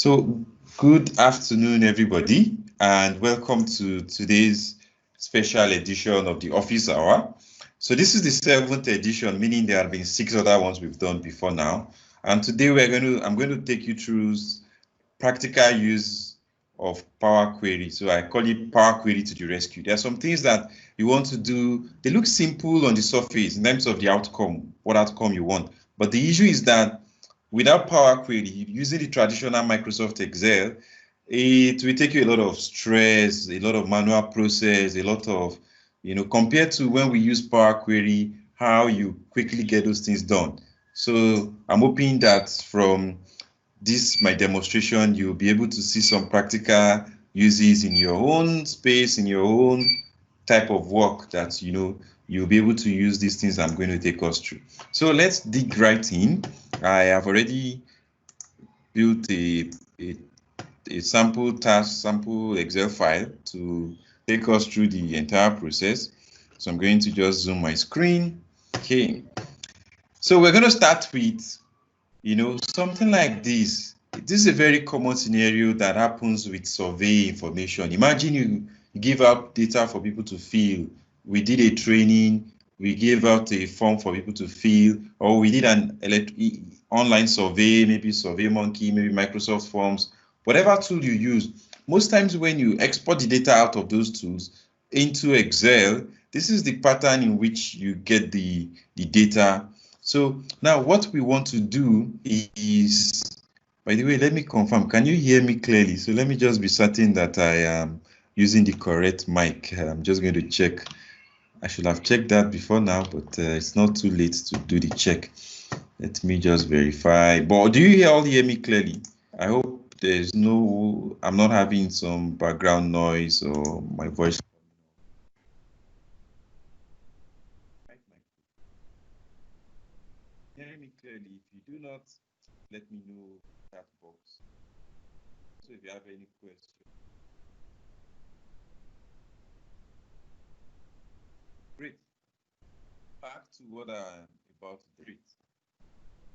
So, good afternoon, everybody, and welcome to today's special edition of the Office Hour. So, this is the 7th edition, meaning there have been 6 other ones we've done before now. And today I'm going to take you through practical use of PowerQuery. So I call it PowerQuery to the rescue. There are some things that you want to do. They look simple on the surface in terms of the outcome, what outcome you want. But the issue is that without PowerQuery, using the traditional Microsoft Excel, it will take you a lot of stress, a lot of manual process, a lot of, compared to when we use PowerQuery, how you quickly get those things done. So I'm hoping that from this, my demonstration, you'll be able to see some practical uses in your own space, in your own type of work that, you'll be able to use these things I'm going to take us through. So let's dig right in. I have already built a sample Excel file to take us through the entire process. So I'm going to just zoom my screen. Okay. So we're going to start with, something like this. This is a very common scenario that happens with survey information. Imagine you give out data for people to fill. We did a training, we gave out a form for people to fill, or we did an online survey, maybe SurveyMonkey, maybe Microsoft Forms, whatever tool you use. Most times when you export the data out of those tools into Excel, this is the pattern in which you get the data. So now what we want to do is, by the way, let me confirm, can you hear me clearly? So let me just be certain that I am using the correct mic. I'm just going to check. I should have checked that before now, but it's not too late to do the check. Let me just verify. But do you all hear me clearly? I hope there's I'm not having some background noise or my voice. Hear me clearly. If you do not, let me know that box. So if you have any questions. Great. Back to what I'm about to treat.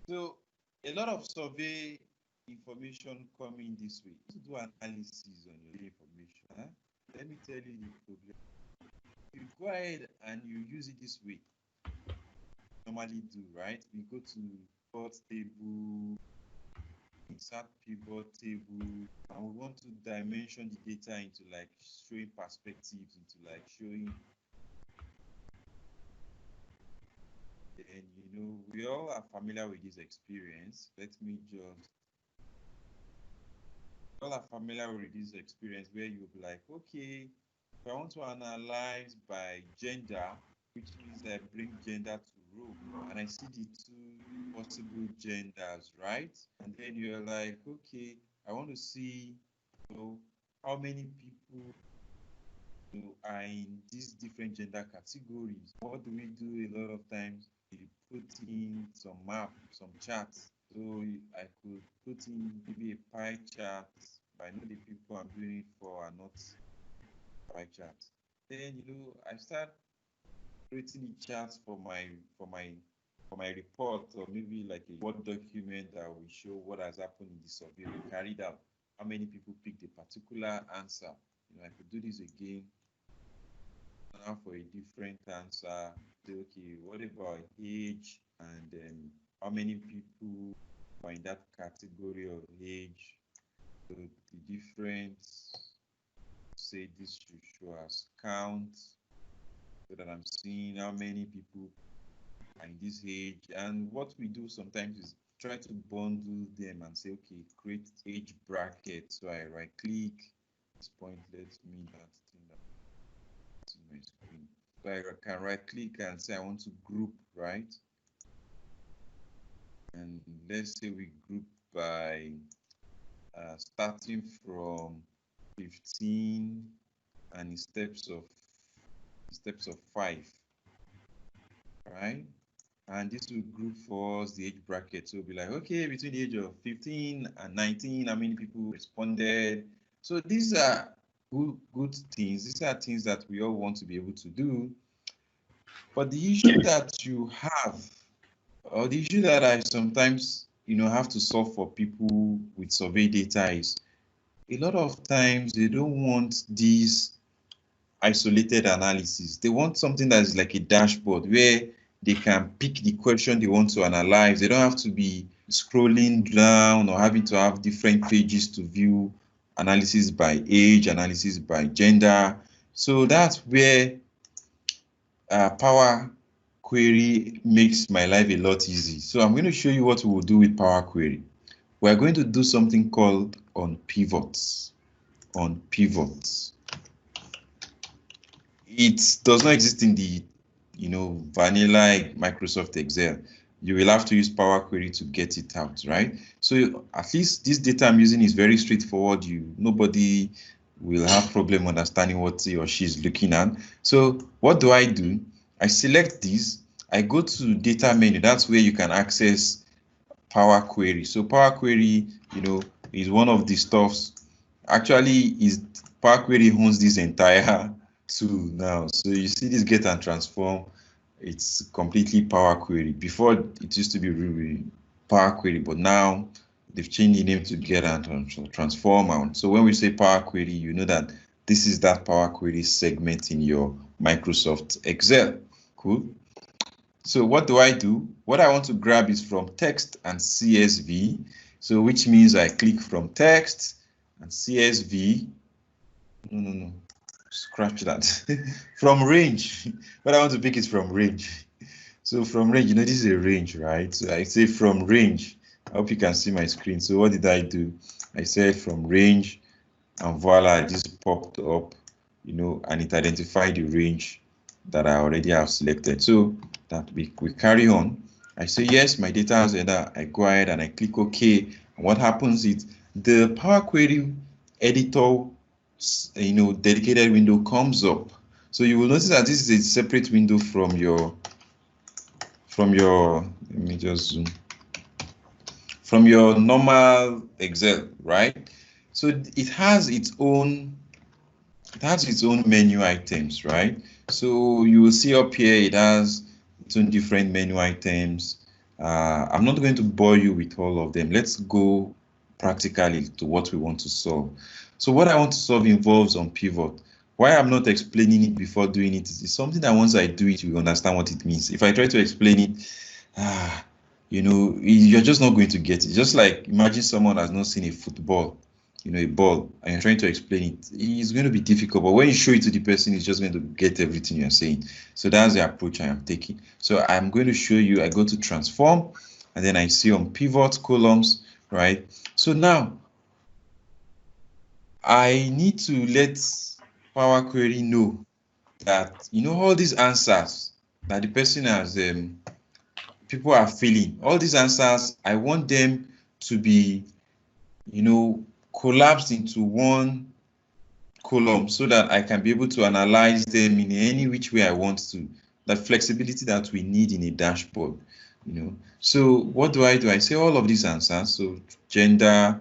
So a lot of survey information coming this way. To do analysis on your information. Huh? Let me tell you the problem. You go ahead and you use it this way. Normally do, right? We go to pivot table, insert pivot table, and we want to dimension the data into like showing perspectives, into like showing. And we all are familiar with this experience. Let me just. We all are familiar with this experience where you'll be like, okay, if I want to analyze by gender, which means I bring gender to row, and I see the two possible genders, right? And then you're like, okay, I want to see, how many people are in these different gender categories. What do we do a lot of times? We put in some map, some charts. So I could put in maybe a pie chart, but I know the people I'm doing it for are not pie charts. Then I start creating the charts for my report, or maybe like a Word document that will show what has happened in the survey we carried out. How many people picked a particular answer? I could do this again. Now for a different answer, say, okay, what about age, and then how many people are in that category of age? So the difference, say this should show as count, so that I'm seeing how many people are in this age. And what we do sometimes is try to bundle them and say, okay, create age bracket. So I right click. At this point, let me that thing that's in my screen. So I can right click and say I want to group, right? And let's say we group by starting from 15 and in steps of 5, right? And this will group for us the age bracket. So it'll be like, okay, between the age of 15 and 19, how many people responded? So these are good things. These are things that we all want to be able to do. But the issue that you have, or the issue that I sometimes have to solve for people with survey data is a lot of times they don't want these isolated analysis. They want something that is like a dashboard where they can pick the question they want to analyze. They don't have to be scrolling down or having to have different pages to view analysis by age, analysis by gender. So that's where PowerQuery makes my life a lot easy. So I'm going to show you what we will do with PowerQuery. We're going to do something called on pivots. On pivots. It does not exist in the vanilla Microsoft Excel. You will have to use PowerQuery to get it out, right? So at least this data I'm using is very straightforward. Nobody will have problem understanding what he or she is looking at. So what do? I select this. I go to data menu. That's where you can access PowerQuery. So PowerQuery, is one of the stuffs. Actually, PowerQuery owns this entire tool now. So you see this get and transform. It's completely PowerQuery. Before it used to be really PowerQuery, but now they've changed the name to get and transform out. So when we say PowerQuery, you know that this is that PowerQuery segment in your Microsoft Excel. Cool. So what do? What I want to grab is from text and CSV. So which means I click from text and CSV. No. Scratch that. From range. What I want to pick is from range. So from range, this is a range, right? So I say from range. I hope you can see my screen. So what did I do? I said from range, and voila, it just popped up, and it identified the range that I already have selected. So that we carry on. I say yes, my data has entered. I go ahead and I click OK. And what happens is the PowerQuery editor, dedicated window comes up. So you will notice that this is a separate window from your let me just zoom, from your normal Excel, right? So it has its own menu items, right? So you will see up here it has its own different menu items. I'm not going to bore you with all of them. Let's go practically to what we want to solve. So what I want to solve involves on pivot. Why I'm not explaining it before doing it is something that once I do it, you understand what it means. If I try to explain it, you're just not going to get it. Just like imagine someone has not seen a football, a ball, and you're trying to explain it. It's going to be difficult, but when you show it to the person, he's just going to get everything you're saying. So that's the approach I am taking. So I'm going to show you, I go to transform, and then I see on pivot columns, right? So now I need to let PowerQuery know that, all these answers that the person has, people are filling, all these answers, I want them to be, collapsed into one column so that I can be able to analyze them in any which way I want to. That flexibility that we need in a dashboard, So what do? I say all of these answers. So gender,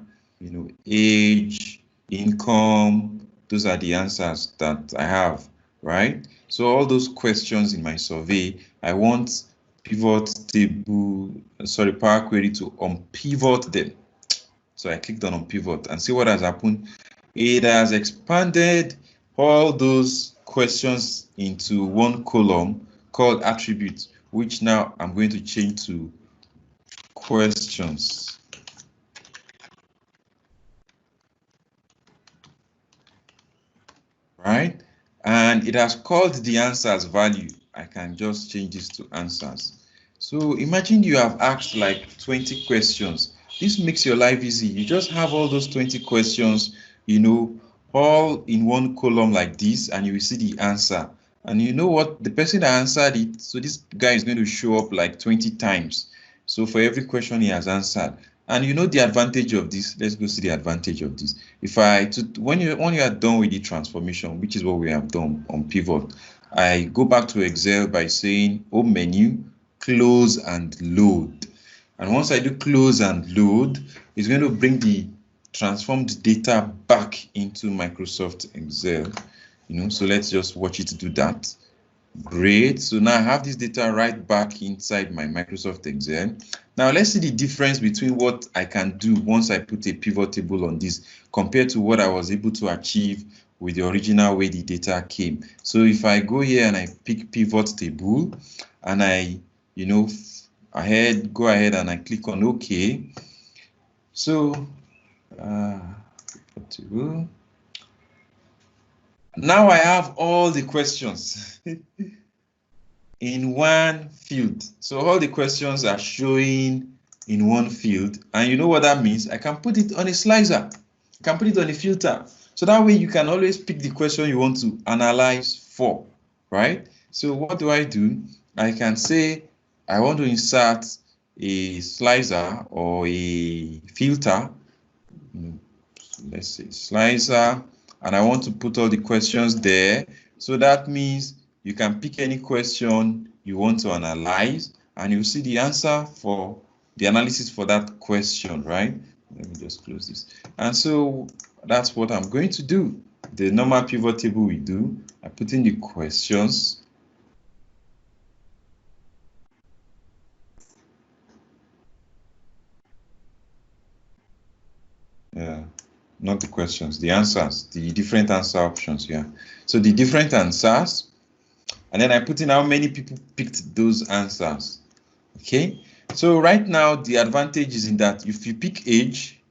age, income, those are the answers that I have, right? So all those questions in my survey, I want PowerQuery to unpivot them. So I clicked on pivot and see what has happened. It has expanded all those questions into one column called attributes, which now I'm going to change to questions. Right? And it has called the answers value. I can just change this to answers. So imagine you have asked like 20 questions. This makes your life easy. You just have all those 20 questions, all in one column like this, and you will see the answer. And you know what? The person that answered it, so this guy is going to show up like 20 times. So for every question he has answered. And the advantage of this, let's go see the advantage of this. When you are done with the transformation, which is what we have done on pivot, I go back to Excel by saying home menu, close and load. And once I do close and load, it's going to bring the transformed data back into Microsoft Excel. So let's just watch it do that. Great. So now I have this data right back inside my Microsoft Excel. Now let's see the difference between what I can do once I put a pivot table on this compared to what I was able to achieve with the original way the data came. So if I go here and I pick pivot table and I, go ahead and I click on OK. So table. Now I have all the questions in one field. So all the questions are showing in one field. And you know what that means? I can put it on a slicer. I can put it on a filter. So that way you can always pick the question you want to analyze for, right? So what do? I can say I want to insert a slicer or a filter. Let's say slicer, and I want to put all the questions there. So that means you can pick any question you want to analyze, and you'll see the answer for the analysis for that question, right? Let me just close this. And so that's what I'm going to do. The normal pivot table we do, I put in the questions. Not the questions, the answers, the different answer options. So the different answers, and then I put in how many people picked those answers. Okay, so right now the advantage is in that if you pick age,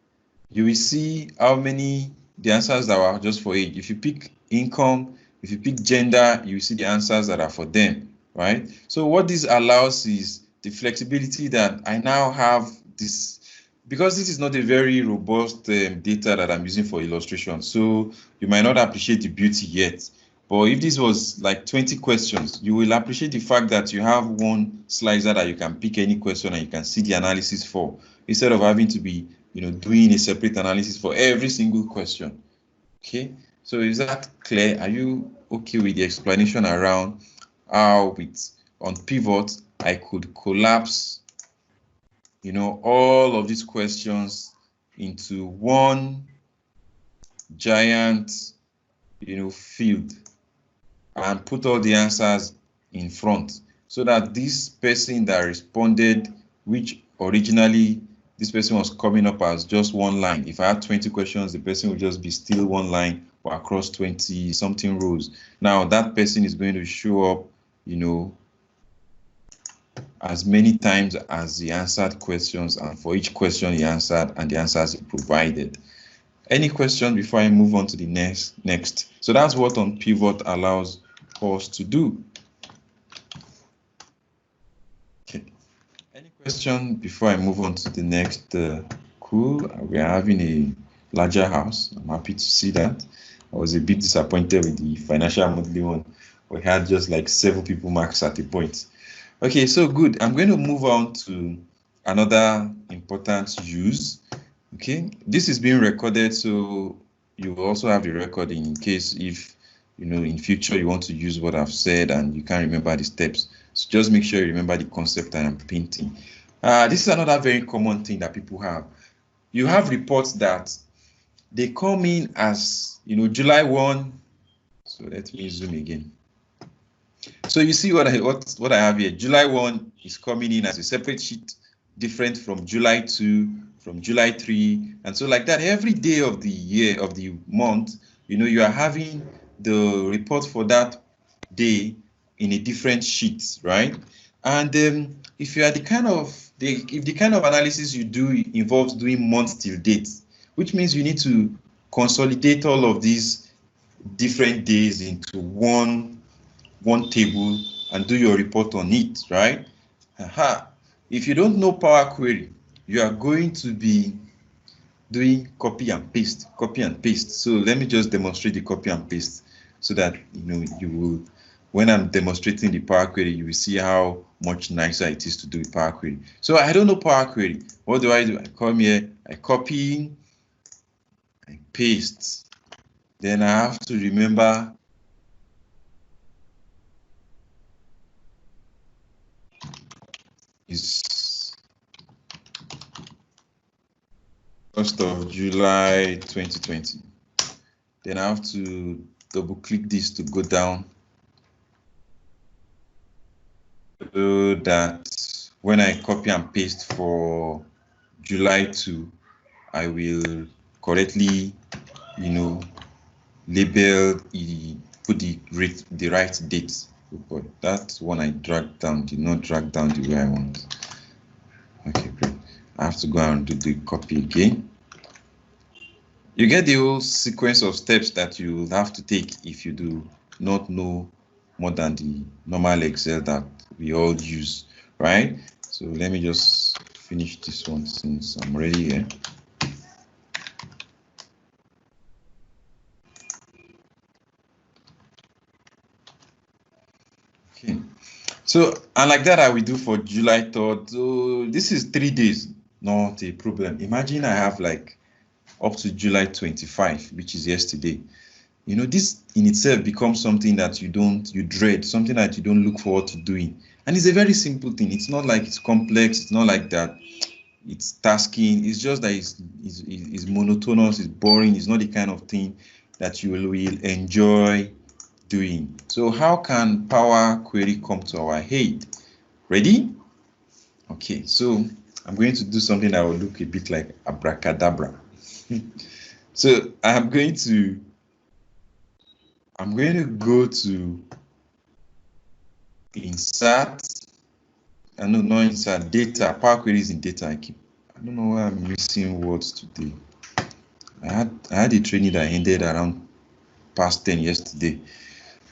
you will see how many the answers that were just for age. If you pick income, if you pick gender, you will see the answers that are for them, right? So what this allows is the flexibility that I now have this, because this is not a very robust data that I'm using for illustration, so you might not appreciate the beauty yet. But if this was like 20 questions, you will appreciate the fact that you have one slicer that you can pick any question and you can see the analysis for, instead of having to be doing a separate analysis for every single question. Okay, so is that clear? Are you okay with the explanation around how on pivot I could collapse all of these questions into one giant field and put all the answers in front, so that this person that responded, which originally this person was coming up as just one line. If I had 20 questions, the person would just be still one line or across 20 something rows. Now that person is going to show up, as many times as he answered questions, and for each question he answered and the answers he provided. Any question before I move on to the next? So that's what on pivot allows us to do. Okay. Any question before I move on to the next? Cool. We are having a larger house. I'm happy to see that. I was a bit disappointed with the financial modeling one. We had just like 7 people max at a point. Okay, so good. I'm going to move on to another important use. Okay, this is being recorded, so you will also have the recording in case if in future you want to use what I've said and you can't remember the steps. So just make sure you remember the concept that I'm painting. This is another very common thing that people have. You have reports that they come in as July 1. So let me zoom again. So you see what I have here. July 1 is coming in as a separate sheet, different from July 2, from July 3, and so like that. Every day of the year, of the month, you are having the report for that day in a different sheet, right? And if you are if the kind of analysis you do involves doing month till date, which means you need to consolidate all of these different days into one table and do your report on it, right? If you don't know PowerQuery, you are going to be doing copy and paste. So let me just demonstrate the copy and paste so that you will, when I'm demonstrating the PowerQuery, you will see how much nicer it is to do with PowerQuery. So I don't know PowerQuery. What do? I come here, I copy, I paste. Then I have to remember is 1st of July 2020. Then I have to double click this to go down so that when I copy and paste for July 2, I will correctly, label, put the right date. But that one I dragged down, did not drag down the way I want. Okay, great. I have to go and do the copy again. You get the whole sequence of steps that you have to take if you do not know more than the normal Excel that we all use, right? So let me just finish this one since I'm already here. Okay. So, and like that I will do for July 3rd. So this is 3 days, not a problem. Imagine I have like up to July 25, which is yesterday. This in itself becomes something that you dread, something that you don't look forward to doing. And it's a very simple thing. It's not like it's complex. It's not like that it's tasking. It's just that it's monotonous, it's boring. It's not the kind of thing that you will enjoy doing. So how can PowerQuery come to our aid? Ready? Okay, so I'm going to do something that will look a bit like abracadabra. So I'm going to go to insert, not insert, data. PowerQuery is in data. I don't know why I'm missing words today. I had a training that ended around past 10 yesterday.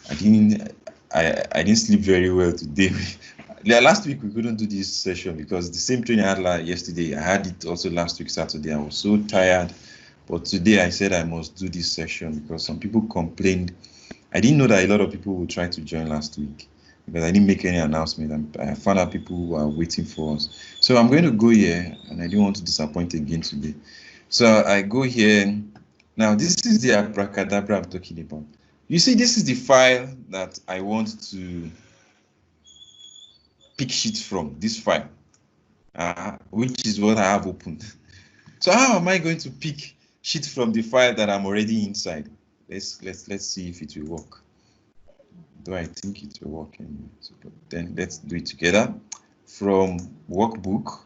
I didn't sleep very well today. Last week we couldn't do this session because the same training I had yesterday, I had it also last week Saturday. I was so tired, but today I said I must do this session because some people complained. I didn't know that a lot of people would try to join last week because I didn't make any announcement. I found out people who are waiting for us. So I'm going to go here, and I didn't want to disappoint again today. So I go here. Now this is the abracadabra I'm talking about. You see, this is the file that I want to pick sheets from, this file, which is what I have opened. So how am I going to pick sheets from the file that I'm already inside? Let's see if it will work. Though I think it will work anyway. So, but then let's do it together. From workbook,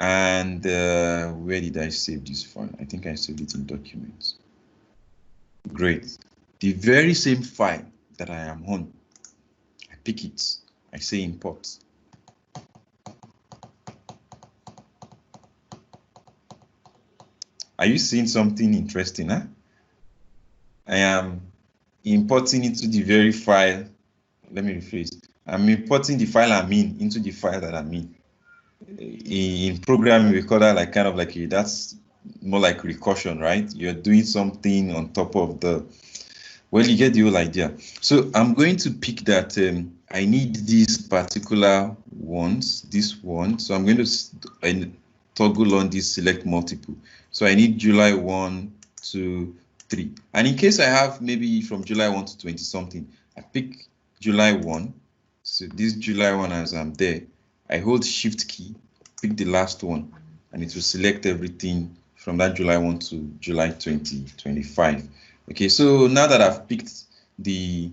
and where did I save this file? I think I saved it in documents. Great. The very same file that I am on, I pick it, I say import. Are you seeing something interesting? Huh? I am importing into the very file. Let me rephrase. I'm importing the file I'm in into the file that I'm in. In programming, we call that like kind of like that's more like recursion, right? You're doing something on top of the. Well, you get the whole idea. So I'm going to pick that I need these particular ones, this one. So I'm going to toggle on this select multiple. So I need July 1, 2, 3. And in case I have maybe from July 1 to 20 something, I pick July 1. So this July 1 as I'm there, I hold Shift key, pick the last one, and it will select everything from that July 1 to July 2025. Okay, so now that I've picked the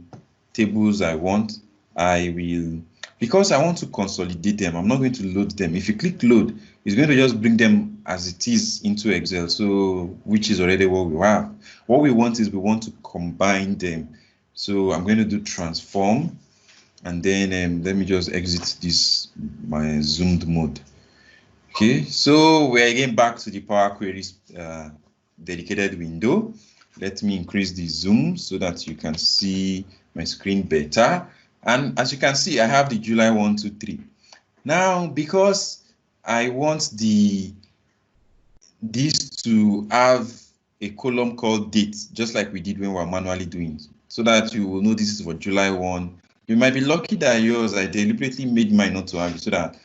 tables I want, I will, because I want to consolidate them, I'm not going to load them. If you click load, it's going to just bring them as it is into Excel, so which is already what we have. What we want is we want to combine them. So I'm going to do transform, and then let me just exit this, my zoomed mode. Okay, so we're again back to the PowerQuery dedicated window. Let me increase the zoom so that you can see my screen better. And as you can see, I have the July 1, 2, 3. Now, because I want this to have a column called date, just like we did when we were manually doing, so that you will know this is for July 1. You might be lucky that yours, I deliberately made mine not to have it, so that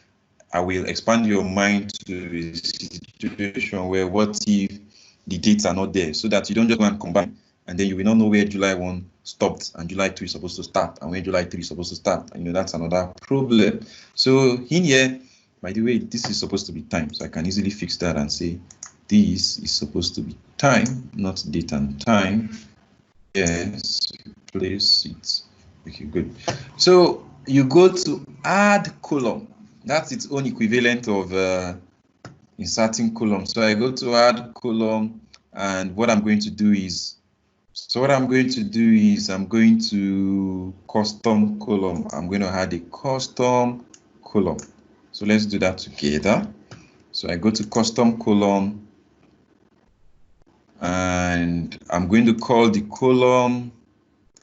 I will expand your mind to a situation where what if the dates are not there, so that you don't just go and combine, and then you will not know where July 1 stopped and July 2 is supposed to start, and when July 3 is supposed to start. And that's another problem. So in here, by the way, this is supposed to be time, so I can easily fix that and say this is supposed to be time, not date and time. Yes, place it. Okay, good. So you go to add column. That's its own equivalent of inserting column. So I go to add column, and what I'm going to do is, I'm going to custom column. I'm going to add a custom column. So let's do that together. So I go to custom column, and I'm going to call the column.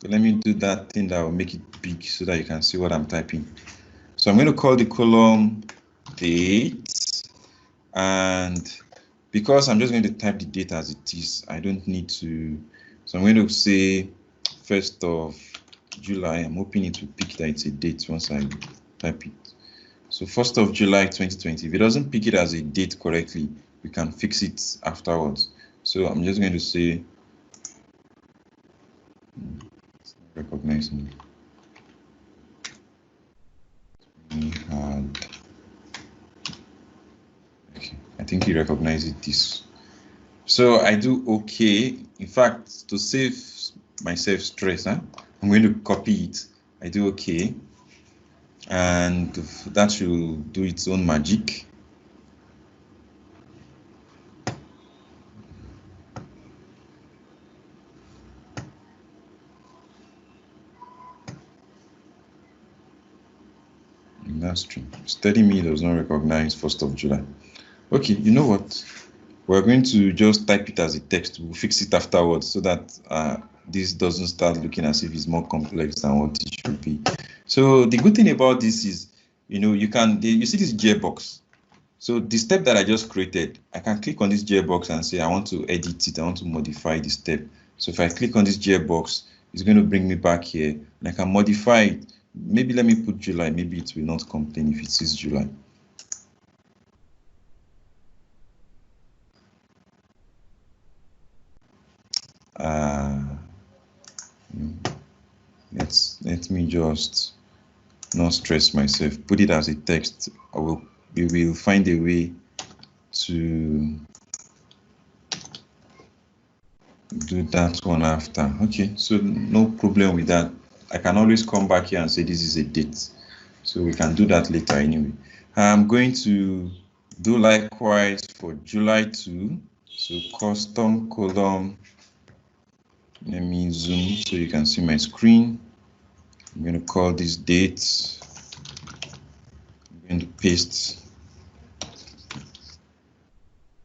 Let me do that thing that will make it big so that you can see what I'm typing. So I'm going to call the column date, and because I'm just going to type the date as it is, I don't need to. So I'm going to say 1st of July. I'm hoping it will pick that it's a date once I type it. So 1st of July 2020. If it doesn't pick it as a date correctly, we can fix it afterwards. So I'm just going to say, it's not recognizing it. Okay, I think he recognizes this. So I do OK. In fact, to save myself stress, I'm going to copy it. I do OK. And that should do its own magic. That's true. Steady me does not recognize 1st of July. Okay, you know what? We're going to just type it as a text. We'll fix it afterwards so that this doesn't start looking as if it's more complex than what it should be. So the good thing about this is, you know, you see this gearbox. So the step that I just created, I can click on this gearbox and say I want to edit it, I want to modify the step. So if I click on this gearbox, it's going to bring me back here, and I can modify it. Maybe let me put July. Maybe it will not complain if it says July. Let me just not stress myself. Put it as a text. We will find a way to do that one after. Okay, so no problem with that. I can always come back here and say this is a date. So we can do that later anyway. I'm going to do likewise for July 2. So custom column. Let me zoom so you can see my screen. I'm going to call this date. I'm going to paste.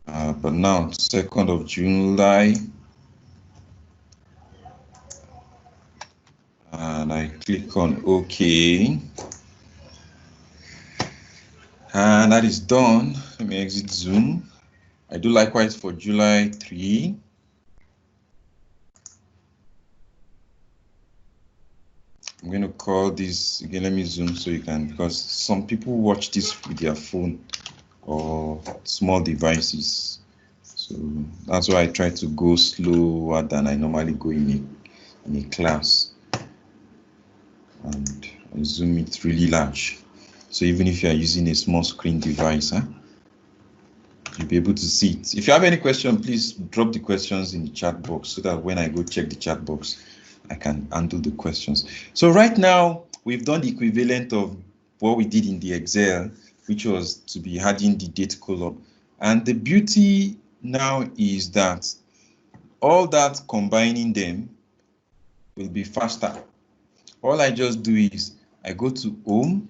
But now 2nd of July. And I click on OK. And that is done. Let me exit Zoom. I do likewise for July 3. I'm going to call this again. Let me zoom so you can, because some people watch this with their phone or small devices. So that's why I try to go slower than I normally go in a class. And I zoom it really large. So even if you are using a small screen device, you'll be able to see it. If you have any question, please drop the questions in the chat box so that when I go check the chat box, I can handle the questions. So right now, we've done the equivalent of what we did in the Excel, which was to be adding the date column. And the beauty now is that all that combining them will be faster. All I just do is I go to home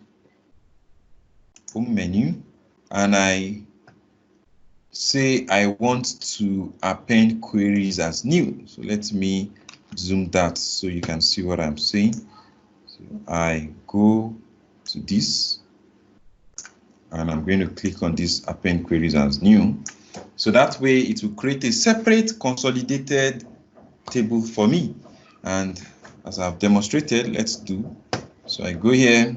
menu, and I say I want to append queries as new. So let me zoom that so you can see what I'm saying. So I go to this, and I'm going to click on this append queries as new. So that way it will create a separate consolidated table for me. And as I've demonstrated, let's do. So I go here,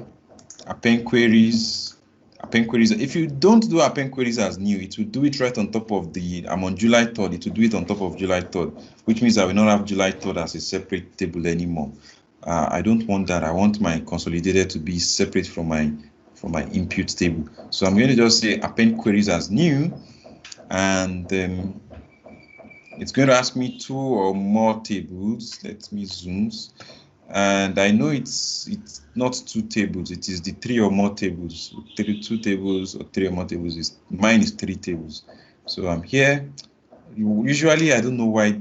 append queries. Append queries. If you don't do append queries as new, it will do it right on top of I'm on July 3rd. It will do it on top of July 3rd, which means I will not have July 3rd as a separate table anymore. I don't want that. I want my consolidated to be separate from my input table. So I'm going to just say append queries as new, and it's going to ask me 2 or more tables. Let me zoom. and I know it's not 2 tables, it is the 3 or more tables. 2 tables or 3 or more tables. Mine is 3 tables. So I'm here. Usually I don't know why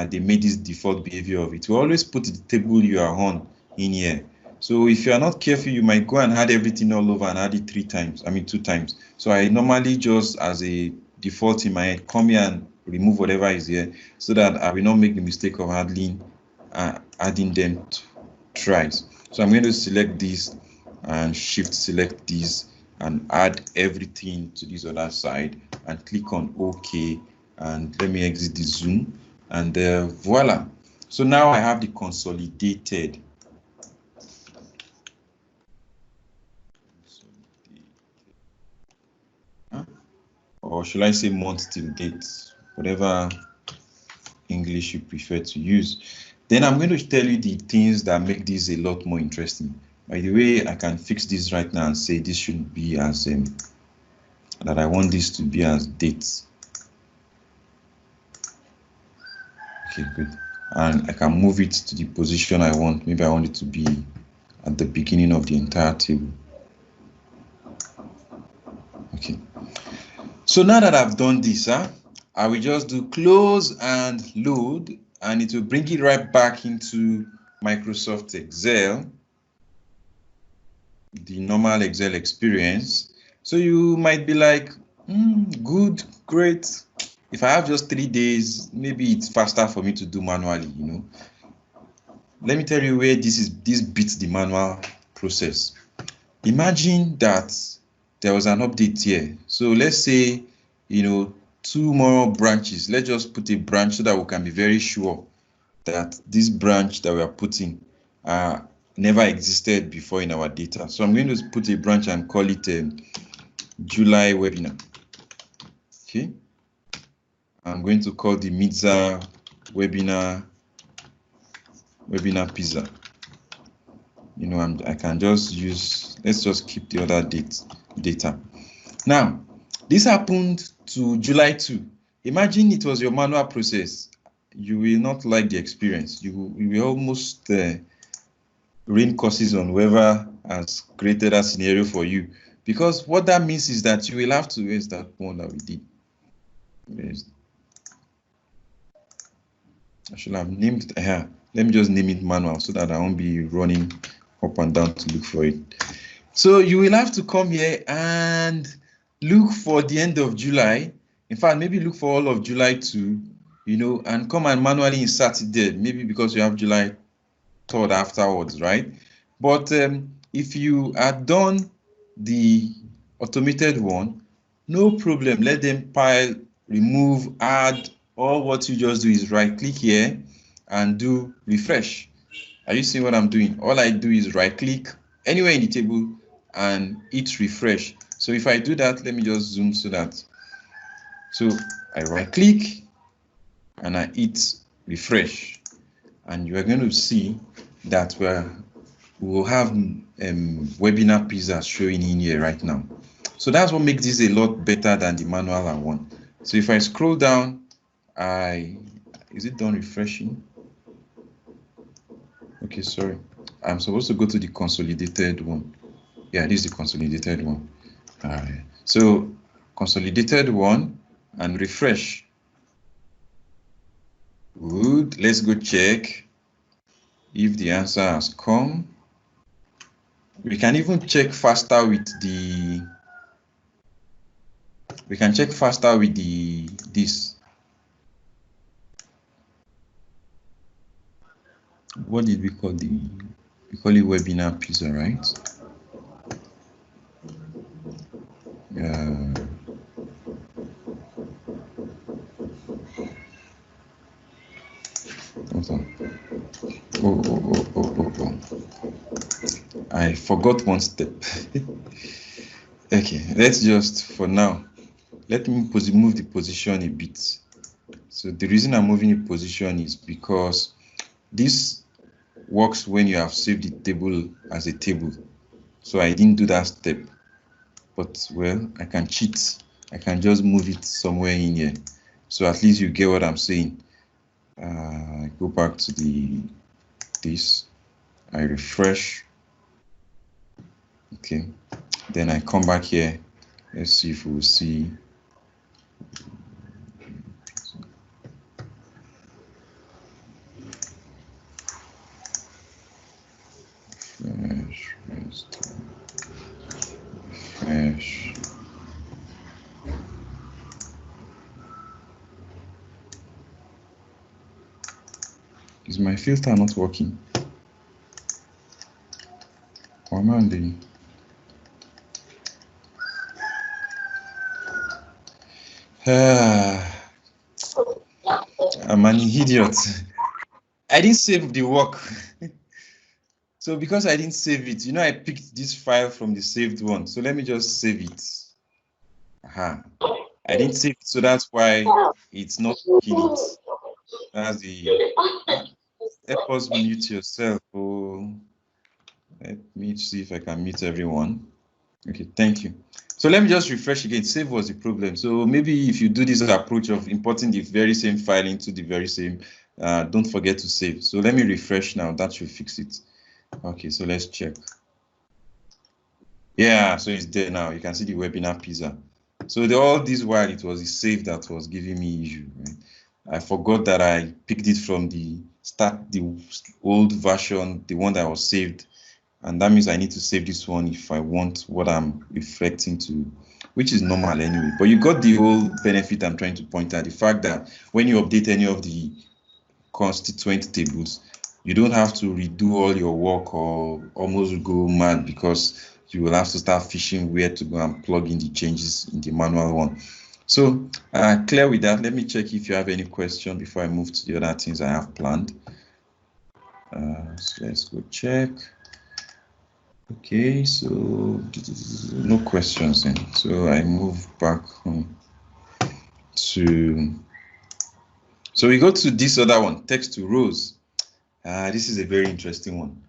they made this default behavior of it. We always put the table you are on in here. So if you are not careful, you might go and add everything all over and add it 2 times. So I normally just, as a default in my head, come here and remove whatever is here, so that I will not make the mistake of adding them twice. So I'm going to select this and shift select this and add everything to this other side and click on OK, and let me exit the zoom, and voila. So now I have the consolidated. Or should I say month till date, whatever English you prefer to use. Then I'm going to tell you the things that make this a lot more interesting. By the way, I can fix this right now and say this should be as that I want this to be as dates. Okay, good. And I can move it to the position I want. Maybe I want it to be at the beginning of the entire table. Okay. So now that I've done this, I will just do close and load, and it will bring it right back into Microsoft Excel, the normal Excel experience. So you might be like, good, great. If I have just 3 days, maybe it's faster for me to do manually, you know. Let me tell you where this beats the manual process. Imagine that there was an update here. So let's say, 2 more branches. Let's just put a branch so that we can be very sure that this branch that we are putting never existed before in our data. So I'm going to put a branch and call it July webinar. Okay. I'm going to call the Midza webinar pizza. I can just use, let's just keep the other data. Now, this happened to July 2. Imagine it was your manual process. You will not like the experience. You will almost rain curses on whoever has created a scenario for you. Because what that means is that you will have to, where's that one that we did? I should have named it here. Let me just name it manual so that I won't be running up and down to look for it. So you will have to come here and look for the end of July. In fact, maybe look for all of July 2, and come and manually insert it there. Maybe because you have July 3rd afterwards, right? But if you had done the automated one, no problem. Let them pile, remove, add. All what you just do is right click here and do refresh. Are you seeing what I'm doing? All I do is right click anywhere in the table and hit refresh. So if I do that, let me just zoom so I right click and I hit refresh, and you are going to see that we will have webinar pizza showing in here right now. So that's what makes this a lot better than the manual one. So if I scroll down, is it done refreshing? Okay, sorry. I'm supposed to go to the consolidated one. Yeah, this is the consolidated one. All right. So consolidated one and refresh. Good. Let's go check if the answer has come. We can even check faster with the. We can check faster with this. What did we call we call it webinar pizza, right? Hold on. Oh. I forgot one step. Okay, let's just, for now, let me move the position a bit. So the reason I'm moving the position is because this works when you have saved the table as a table. So I didn't do that step, but well, I can cheat. I can just move it somewhere in here. So at least you get what I'm saying. Go back to this. I refresh. Okay, then I come back here. Let's see if we'll see. Refresh. Is my filter not working? Or am I on the... I'm an idiot. I didn't save the work. So because I didn't save it, you know, I picked this file from the saved one. So let me just save it. Aha. I didn't save it, so that's why it's not working it. That's the... Help us mute yourself. Oh, let me see if I can mute everyone. Okay, thank you. So let me just refresh again. Save was the problem. So maybe if you do this approach of importing the very same file into the very same, don't forget to save. So let me refresh now. That should fix it. Okay, so let's check. Yeah, so it's there now. You can see the webinar pizza. So all this while it was the save that was giving me issue. Right? I forgot that I picked it from the old version, the one that was saved. And that means I need to save this one if I want what I'm reflecting to, which is normal anyway. But you got the whole benefit I'm trying to point out, the fact that when you update any of the constituent tables, you don't have to redo all your work or almost go mad because you will have to start fishing where to go and plug in the changes in the manual one. So clear with that. Let me check if you have any question before I move to the other things I have planned. So let's go check. Okay, so no questions then. So I move back home to, so we go to this other one, text to rows. This is a very interesting one.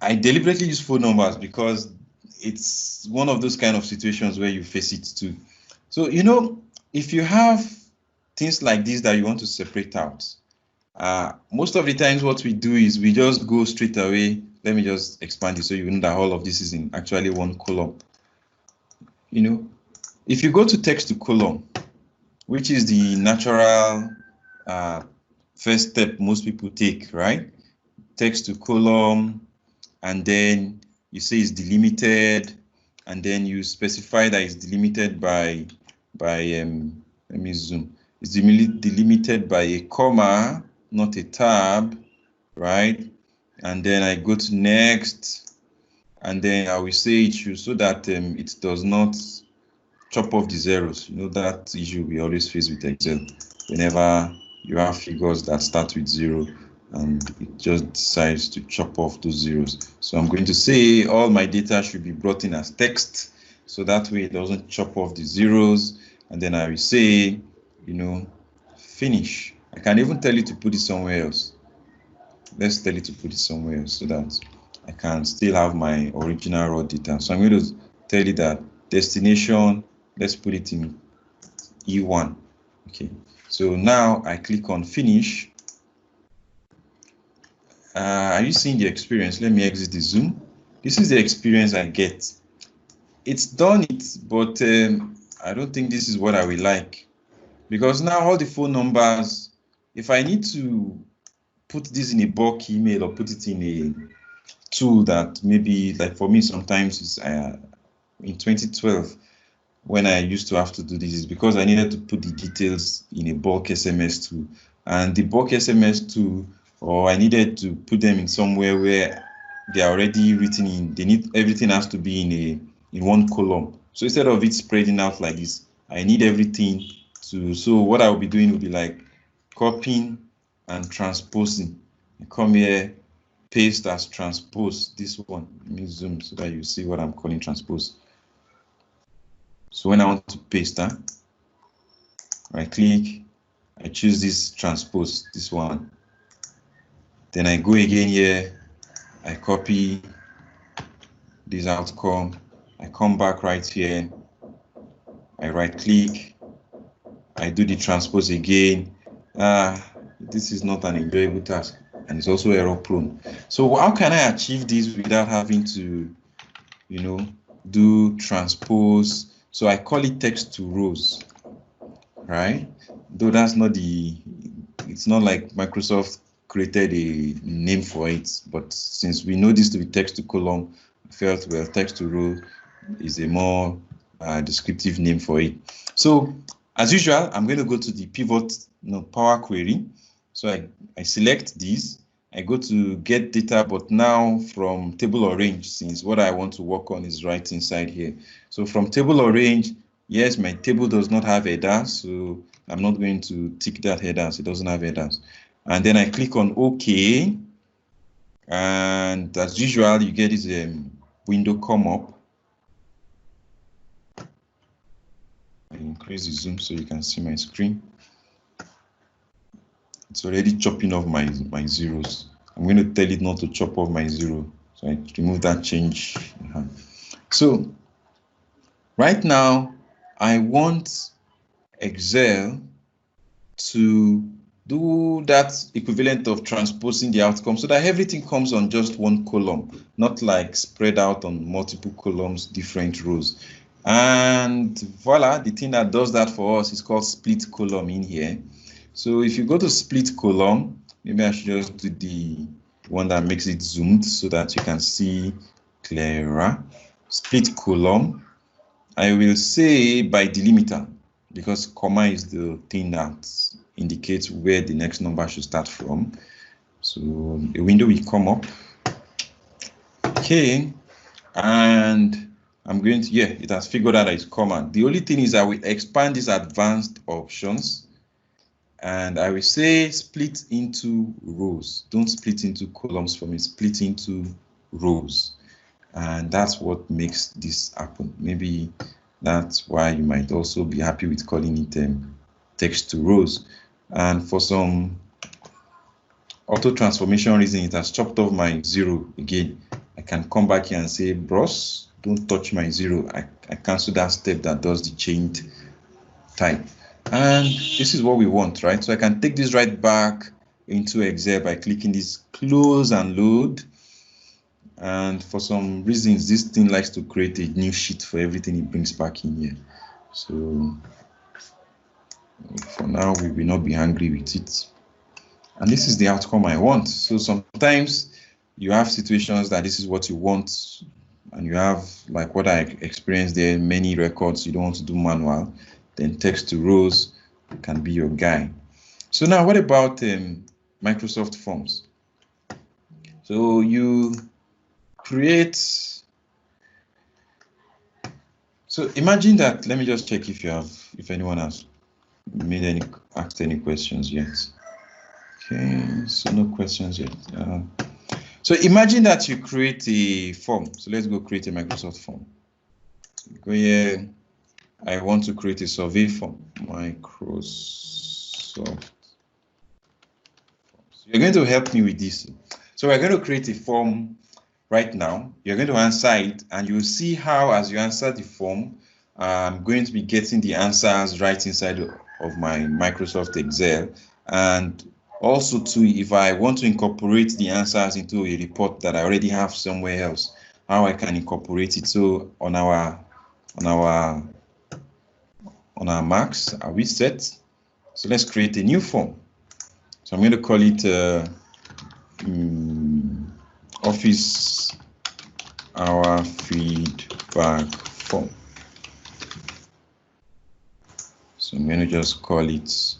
I deliberately use phone numbers because it's one of those kind of situations where you face it too. So, you know, if you have things like this that you want to separate out, most of the times what we do is we just go straight away. Let me just expand it so you know that all of this is in actually one column. You know, if you go to text to column, which is the natural first step most people take, right? Text to column, and then you say it's delimited, and then you specify that it's delimited by let me zoom. It's delimited by a comma, not a tab, right? And then I go to next, and then I will say it should, so that it does not chop off the zeros. You know that issue we always face with Excel whenever you have figures that start with 0 and it just decides to chop off those zeros. So I'm going to say all my data should be brought in as text, so that way it doesn't chop off the zeros. And then I will say, you know, finish. I can even tell you to put it somewhere else. Let's tell it to put it somewhere else so that I can still have my original raw data. So I'm going to tell you that destination, let's put it in E1. Okay, so now I click on finish. Are you seeing the experience? Let me exit the Zoom. This is the experience I get. It's done it, but I don't think this is what I will like, because now all the phone numbers, if I need to put this in a bulk email or put it in a tool that maybe, like for me sometimes is in 2012 when I used to have to do this, is because I needed to put the details in a bulk SMS tool, and the bulk SMS tool, or I needed to put them in somewhere where they are already written in. They need, everything has to be in one column. So instead of it spreading out like this, I need everything to, so what I will be doing will be like copying and transposing. I come here, paste as transpose, this one. Let me zoom so that you see what I'm calling transpose. So when I want to paste that, right click, I choose this transpose, this one. Then I go again here, I copy this outcome, I come back right here, I right click, I do the transpose again. This is not an enjoyable task. and it's also error prone. So how can I achieve this without having to, you know, do transpose? So I call it text to rows, right? Though that's not it's not like Microsoft created a name for it, but since we know this to be text to column, I felt, well, text to row is a more descriptive name for it. So as usual, I'm going to go to the pivot, Power Query. So I select this, I go to get data, but now from table or range, since what I want to work on is right inside here. So from table or range, yes, my table does not have headers, so I'm not going to tick that headers. It doesn't have headers. And then I click on OK. And as usual, you get this window come up. I increase the zoom so you can see my screen. It's already chopping off my zeros. I'm going to tell it not to chop off my zero. So I remove that change. So right now, I want Excel to do that equivalent of transposing the outcome so that everything comes on just one column, not like spread out on multiple columns, different rows. And voila, the thing that does that for us is called split column in here. So if you go to split column, maybe I should just do the one that makes it zoomed so that you can see clearer. Split column, I will say by delimiter, because comma is the thing that indicates where the next number should start from. So a window will come up. Okay, and I'm going to, yeah, it has figured out that it's comma. The only thing is I will expand these advanced options, and I will say split into rows. Don't split into columns for me, split into rows. And that's what makes this happen. Maybe that's why you might also be happy with calling it text to rows. And for some auto transformation reason, it has chopped off my zero again. I can come back here and say, bros, don't touch my zero. I cancel that step that does the chained type. And this is what we want, right? So I can take this right back into Excel by clicking this close and load. And for some reasons, this thing likes to create a new sheet for everything it brings back in here. So for now, we will not be angry with it. And this is the outcome I want. So sometimes you have situations that this is what you want, and you have, like what I experienced there, many records you don't want to do manual, then text to rows can be your guy. So now what about Microsoft Forms? So you create, so imagine that, let me just check if anyone has asked any questions yet. Okay, so no questions yet. So imagine that you create a form. So let's go create a Microsoft form. Go here. I want to create a survey form. Microsoft forms. You're going to help me with this. So we're going to create a form right now. You're going to answer it, and you'll see how, as you answer the form, I'm going to be getting the answers right inside of my Microsoft Excel. And also too, if I want to incorporate the answers into a report that I already have somewhere else, how I can incorporate it. So on our Macs, are we set? So let's create a new form. So I'm going to call it Office Hour Feedback Form. So I'm going to just call it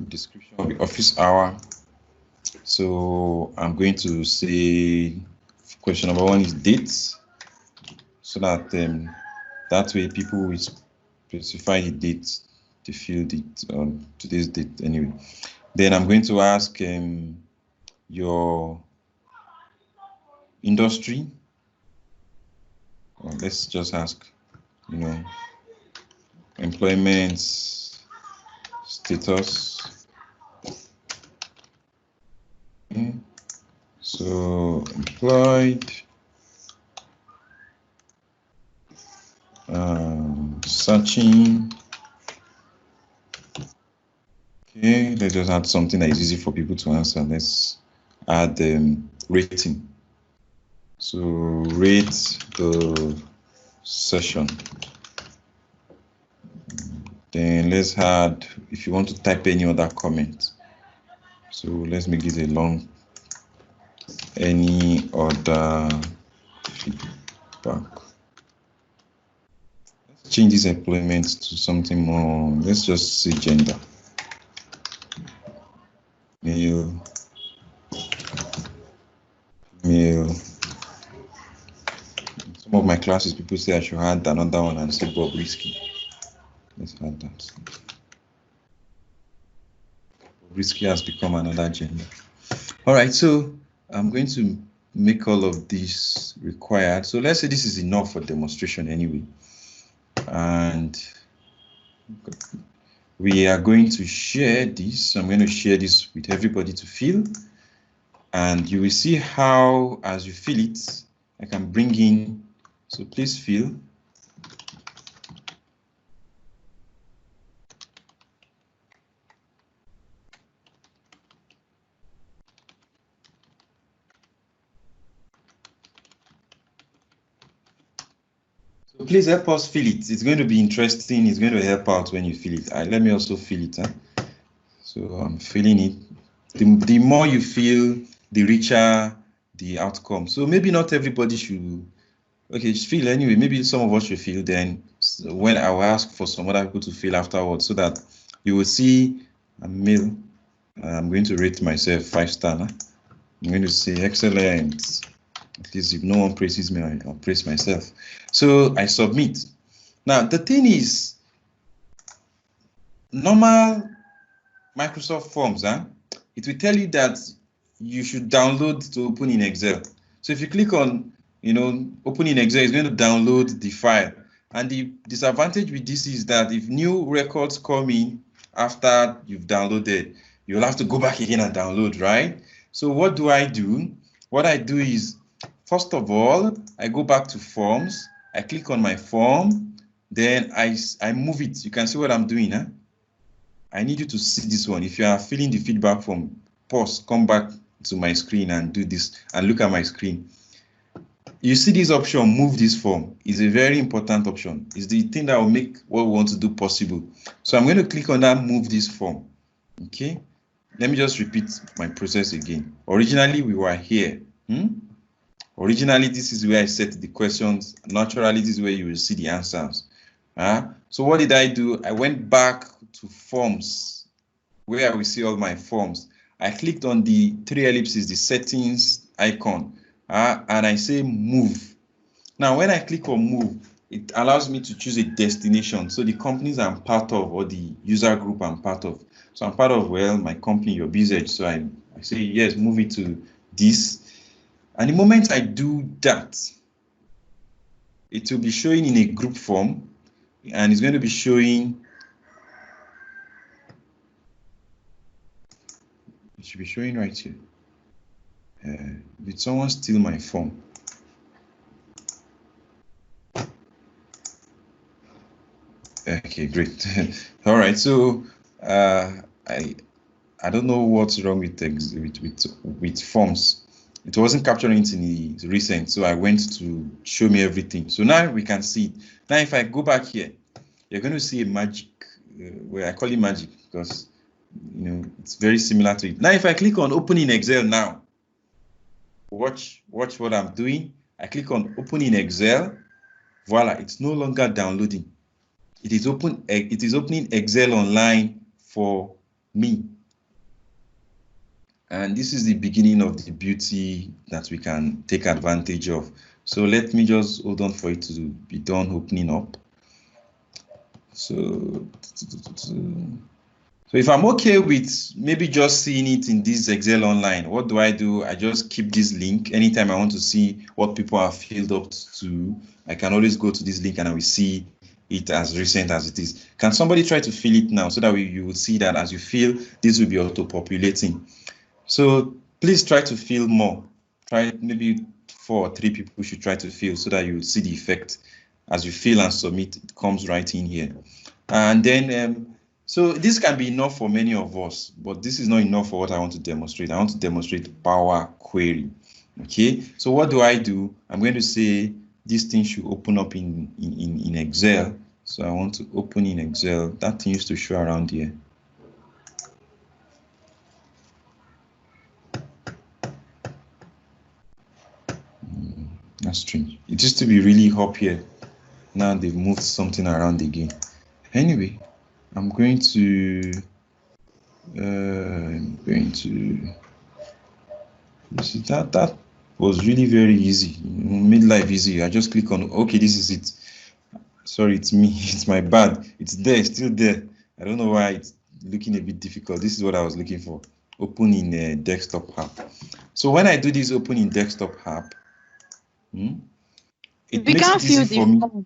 description of the office hour. So I'm going to say question number 1 is dates, so that that way people will specify the date, the field it today's date anyway. Then I'm going to ask your industry. Well, let's just ask, employment status. Okay. So employed, searching. Okay, let's just add something that is easy for people to answer. Let's add rating. So rate the session. Then let's add, if you want to type any other comment. So let's make this a long, any other feedback. Let's change this employment to something more, let's just say gender. Male, female. Some of my classes, people say I should add another one and say Bobrisky. Let's add that. Bobrisky has become another gender. All right, so I'm going to make all of this required. So let's say this is enough for demonstration anyway. And we are going to share this. I'm going to share this with everybody to fill. And you will see how, as you fill it, I can bring in, so please fill. So please help us fill it. It's going to be interesting. It's going to help out when you fill it. Let me also fill it. So I'm filling it. The more you fill, the richer the outcome. So maybe not everybody should, okay, just fill anyway. Maybe some of us should fill, then when I will ask for some other people to fill afterwards, so that you will see a male. I'm going to rate myself 5-star. I'm going to say excellent. At least if no one praises me, I'll praise myself. So I submit. Now the thing is, normal Microsoft Forms, it will tell you that you should download to open in Excel. So if you click on, open in Excel, it's going to download the file. And the disadvantage with this is that if new records come in after you've downloaded, you'll have to go back again and download, right? So what do? What I do is, first of all, I go back to Forms. I click on my form, then I move it. You can see what I'm doing. I need you to see this one. If you are filling the feedback form, pause, come back to my screen and do this and look at my screen. You see this option, move this form, is a very important option. It's the thing that will make what we want to do possible. So I'm going to click on that, move this form. Okay, let me just repeat my process again. Originally, we were here. Originally, this is where I set the questions. Naturally, this is where you will see the answers. So what did I do? I went back to Forms, where I will see all my forms. I clicked on the 3 ellipses, the settings icon, and I say move. Now, when I click on move, it allows me to choose a destination. So the companies I'm part of, or the user group I'm part of. So I'm part of, well, my company, UrBizEdge. So I say, yes, move it to this. And the moment I do that, it will be showing in a group form, and it's going to be showing, it should be showing right here. Did someone steal my form? Okay, great. All right, so I don't know what's wrong with forms. It wasn't capturing it in the recent, so I went to show me everything. So now we can see it. Now if I go back here, you're going to see a magic, where I call it magic because it's very similar to it. Now if I click on open in Excel now, watch what I'm doing. I click on open in Excel. Voila, it's no longer downloading. It is opening Excel online for me. And this is the beginning of the beauty that we can take advantage of. So let me just hold on for it to be done opening up. So if I'm okay with maybe just seeing it in this Excel online, what do? I just keep this link. Anytime I want to see what people are filled up to, I can always go to this link and I will see it as recent as it is. Can somebody try to fill it now so that you will see that as you fill, this will be auto-populating. So please try to fill more. Try maybe 4 or 3 people should try to fill so that you will see the effect as you fill and submit. It comes right in here. And then So this can be enough for many of us, but this is not enough for what I want to demonstrate. I want to demonstrate PowerQuery. Okay, so what do? I'm going to say this thing should open up in Excel. So I want to open in Excel. That thing used to show around here. That's strange. It used to be really up here. Now they've moved something around again. Anyway, I'm going to see that was really very easy. Made life easy. I just click on, okay, this is it. Sorry, it's me. It's my bad. It's there, still there. I don't know why it's looking a bit difficult. This is what I was looking for. Open in a desktop app. So when I do this open in desktop app, it makes it easy for me.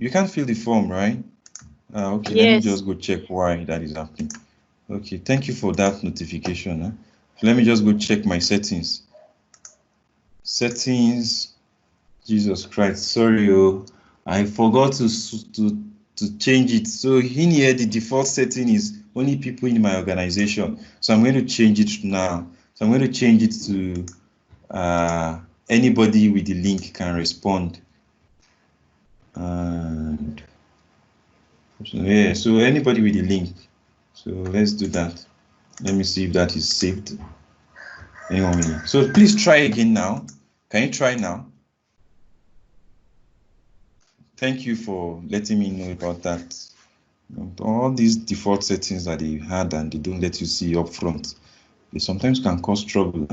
You can't fill the form, right? Okay, yes. Let me just go check why that is happening. Okay, thank you for that notification. So let me just go check my settings. Settings, Jesus Christ, sorry, I forgot to change it. So in here, the default setting is only people in my organization. So I'm going to change it now. So I'm going to change it to anybody with the link can respond. And yeah, so anybody with the link. So let's do that. Let me see if that is saved. Hang on a minute. So please try again now. Can you try now? Thank you for letting me know about that. All these default settings that they had and they don't let you see up front, they sometimes can cause trouble.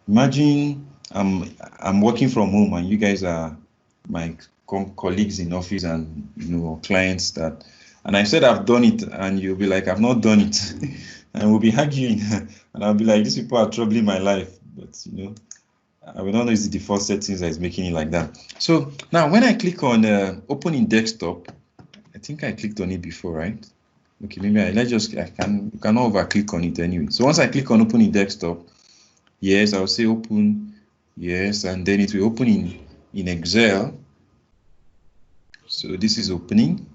Imagine I'm working from home and you guys are my colleagues in office and clients that, and I said I've done it and you'll be like, I've not done it. And we'll be arguing and I'll be like, these people are troubling my life. But I will not know it's the default settings that is making it like that. So now when I click on open in desktop, I think I clicked on it before, right? Okay, maybe I cannot over click on it anyway. So once I click on open in desktop, yes, I'll say open, yes, and then it will open in Excel. So this is opening.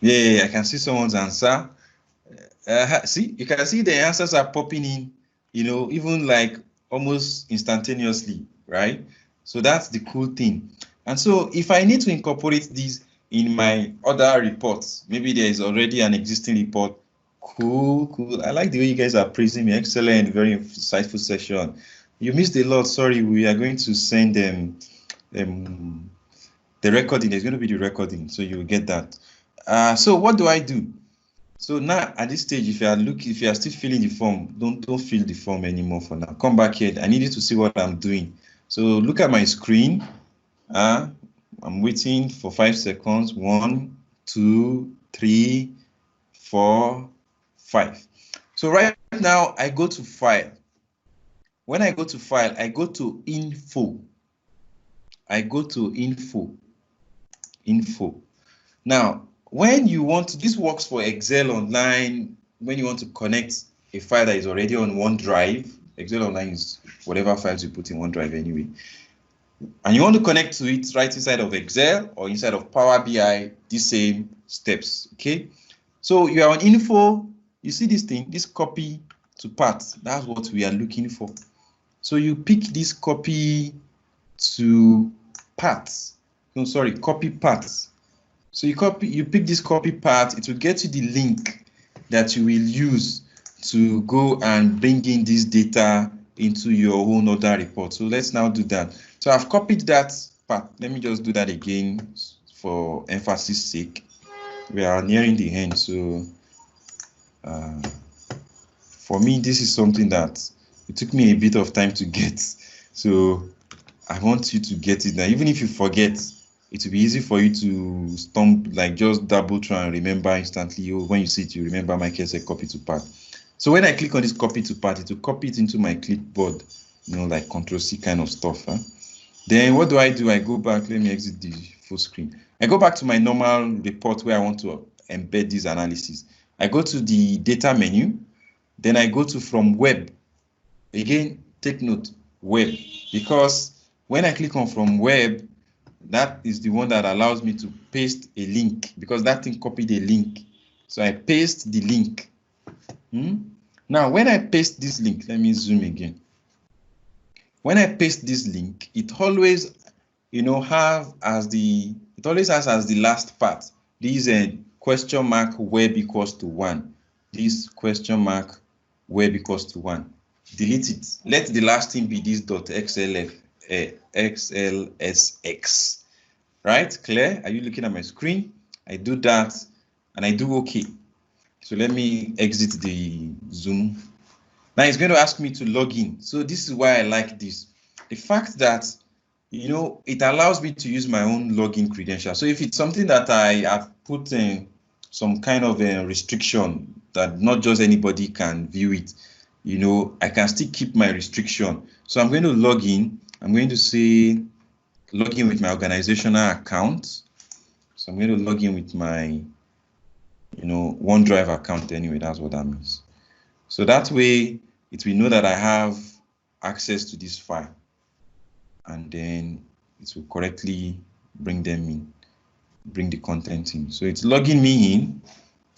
Yeah, I can see someone's answer. See, you can see the answers are popping in, even like almost instantaneously, right? So that's the cool thing. And so if I need to incorporate these in my other reports, maybe there is already an existing report. Cool. I like the way you guys are praising me. Excellent, very insightful session. You missed a lot. Sorry, we are going to send them the recording. There's going to be the recording, so you'll get that. So what do I do? So now at this stage, if you are still filling the form, don't fill the form anymore for now. Come back here. I need you to see what I'm doing. So look at my screen. I'm waiting for 5 seconds. 1, 2, 3, 4, 5. So right now I go to file. When I go to file, I go to info. Info. Now, when you want to, this works for Excel Online, when you want to connect a file that is already on OneDrive. Excel Online is whatever files you put in OneDrive anyway. And you want to connect to it right inside of Excel or inside of Power BI, the same steps, okay? So you are on info, you see this thing, this copy to path, that's what we are looking for. So you pick this copy to path, copy path. So you pick this copy path, it will get you the link that you will use to go and bring in this data into your own other report. So let's now do that. So I've copied that path. Let me just do that again for emphasis sake. We are nearing the end. So for me, this is something that it took me a bit of time to get. So I want you to get it now. Even if you forget, it will be easy for you to stump, like just double try and remember instantly. When you see it, you remember Michael said copy to path. So when I click on this copy to path, it will copy it into my clipboard, like Control-C kind of stuff. Then what do? I go back, let me exit the full screen. I go back to my normal report where I want to embed this analysis. I go to the data menu, then I go to from web. Again, take note, web, because when I click on from web, that is the one that allows me to paste a link, because that thing copied a link. So I paste the link. Now, when I paste this link, let me zoom again. When I paste this link, it always, has as the last part, this question mark web equals to 1. This question mark web equals to 1. Delete it. Let the last thing be this .xlsx. Right? Clear? Are you looking at my screen? I do that and I do OK. So let me exit the Zoom. Now it's going to ask me to log in. So this is why I like this. The fact that, it allows me to use my own login credential. So if it's something that I have put in some kind of a restriction that not just anybody can view it, I can still keep my restriction. So I'm going to log in. I'm going to say log in with my organizational account. So I'm going to log in with my, OneDrive account anyway. That's what that means. So that way it will know that I have access to this file, and then it will correctly bring them in, bring the content in. So it's logging me in.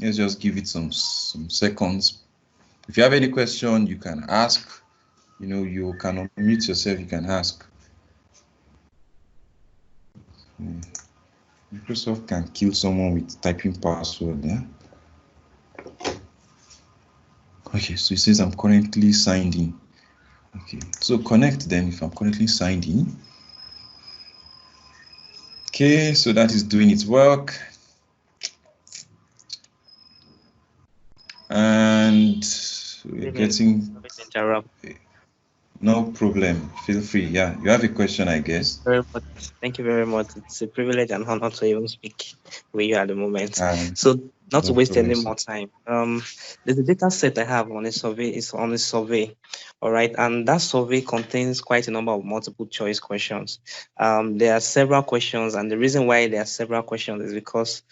Let's just give it some seconds. If you have any question, you can ask. You can unmute yourself, you can ask. Microsoft can kill someone with typing password. Yeah. Okay, so it says I'm currently signed in. Okay, so connect then if I'm currently signed in. Okay, so that is doing its work. And we're getting... No problem. Feel free. Yeah, you have a question, I guess. Very much. Thank you very much. It's a privilege and honor to even speak with you at the moment. So, not to waste any more time. There's a data set I have on a survey. It's on a survey, all right, and that survey contains quite a number of multiple choice questions. There are several questions, and the reason why there are several questions is because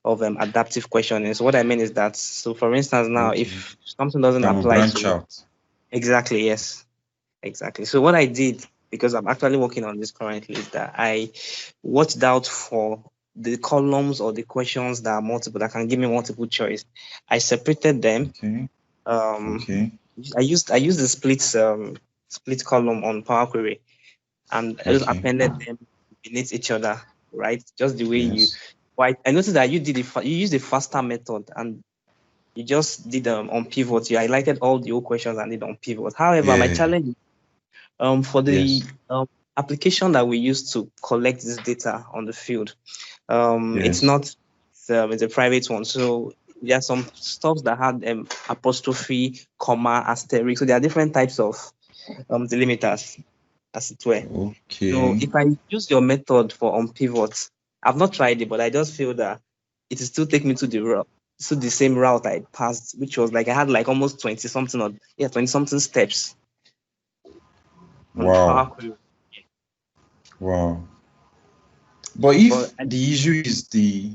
of adaptive questioning. So what I mean is that, so for instance, now if something doesn't apply to you, exactly, yes. Exactly. So what I did, because I'm actually working on this currently, is that I watched out for the columns or the questions that are multiple, that can give me multiple choice. I separated them. Okay. I used the split column on PowerQuery, and I just appended them beneath each other, right? Just the way you. Right. I noticed that you used the faster method, and you just did on pivot. You highlighted all the old questions and did on pivot. However, my challenge. For the application that we use to collect this data on the field, it's not, it's a private one. So there are some stuff that had apostrophe, comma, asterisk. So there are different types of delimiters, as it were. Okay. So if I use your method for on pivot, I've not tried it, but I just feel that it will still take me to the route. So the same route I passed, which was like I had like almost 20 something steps. Wow. Wow. But if the issue is the...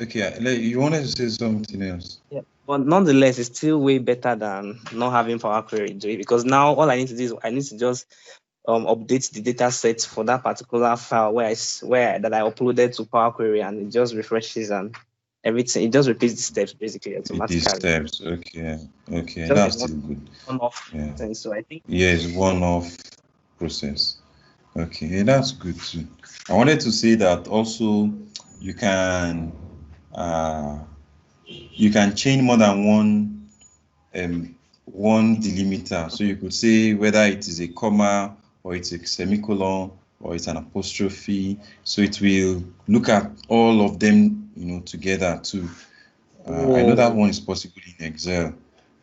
Okay, you wanted to say something else? Yeah, but nonetheless, it's still way better than not having PowerQuery do it, because now all I need to do is I need to just update the data set for that particular file that I uploaded to PowerQuery, and it just refreshes and everything. It just repeats the steps basically automatically. These steps, okay, that's still good. One-off thing, so I think. Yes, one-off process. Okay, that's good too. I wanted to say that also you can change more than one delimiter. So you could say whether it is a comma or it's a semicolon or it's an apostrophe. So it will look at all of them, together too. I know that one is possible in Excel,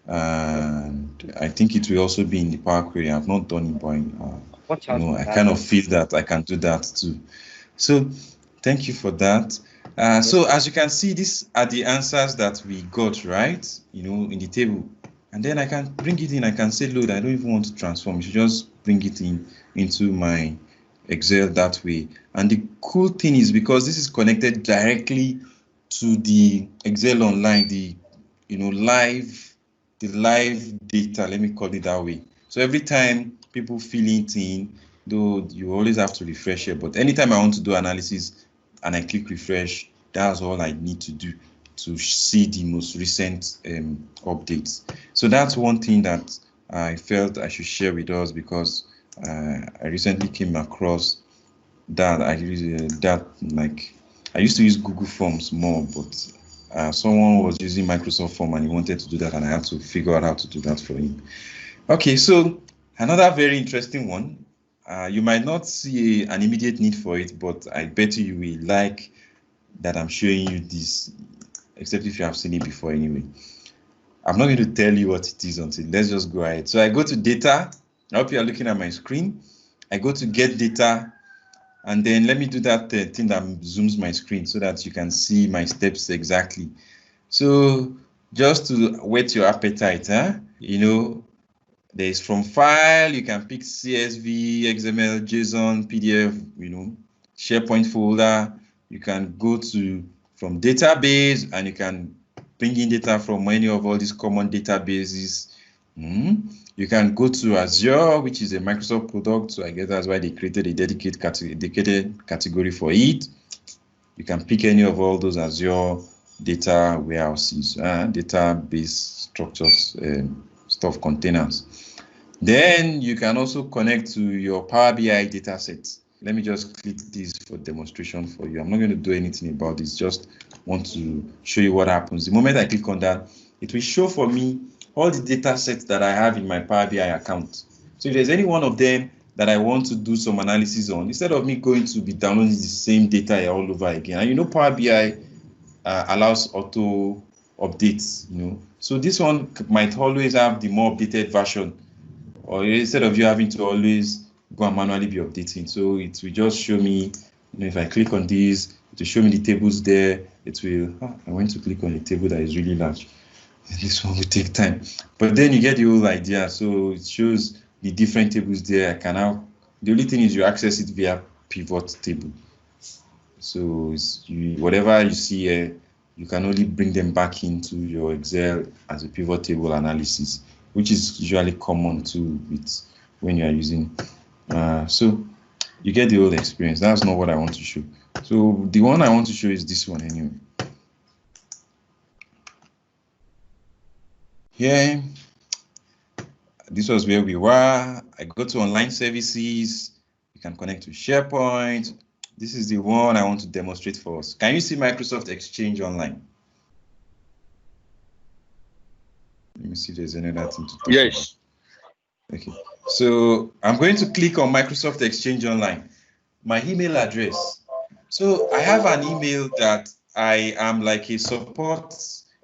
and I think it will also be in the PowerQuery. I've not done it, but I kind of feel that I can do that too. So thank you for that. So as you can see, these are the answers that we got, right? In the table. And then I can bring it in. I can say load. I don't even want to transform. You should just bring it into my Excel that way. And the cool thing is, because this is connected directly to the Excel Online, the live data, let me call it that way. So every time people fill it in, though you always have to refresh here. But anytime I want to do analysis and I click refresh, that's all I need to do to see the most recent updates. So that's one thing that I felt I should share with us, because I recently came across that I used to use Google Forms more, but someone was using Microsoft Form and he wanted to do that, and I had to figure out how to do that for him. Okay, so another very interesting one. You might not see an immediate need for it, but I bet you will like that I'm showing you this, except if you have seen it before anyway. I'm not going to tell you what it is until, let's just go ahead. So I go to data. I hope you are looking at my screen. I go to get data, and then let me do that thing that zooms my screen so that you can see my steps exactly. So just to whet your appetite, you know, there's from file, you can pick CSV, XML, JSON, PDF, you know, SharePoint folder. You can go to from database, and you can bring in data from any of all these common databases. You can go to Azure, which is a Microsoft product, so I guess that's why they created a dedicated category for it. You can pick any of all those Azure data warehouses, database structures, stuff, containers. Then you can also connect to your Power BI data set. Let me just click this for demonstration for you. I'm not going to do anything about this, just want to show you what happens. The moment I click on that, it will show for me all the data sets that I have in my Power BI account. So if there's any one of them that I want to do some analysis on, instead of me going to be downloading the same data all over again, and you know Power BI allows auto updates, you know. So this one might always have the more updated version, or instead of you having to always go and manually be updating. So it will just show me, you know, if I click on this, it will show me the tables there. It will, I went to click on a table that is really large. This one will take time, but then you get the whole idea. So it shows the different tables there. I can now, the only thing is you access it via pivot table. So whatever you see here, you can only bring them back into your Excel as a pivot table analysis, which is usually common too with when you are using. So you get the whole experience. That's not what I want to show. So the one I want to show is this one anyway. Here, this was where we were. I go to online services. You can connect to SharePoint. This is the one I want to demonstrate for us. Can you see Microsoft Exchange Online? Let me see if there's any other thing to talk about. Okay, so I'm going to click on Microsoft Exchange Online. My email address. So I have an email that I am like a support.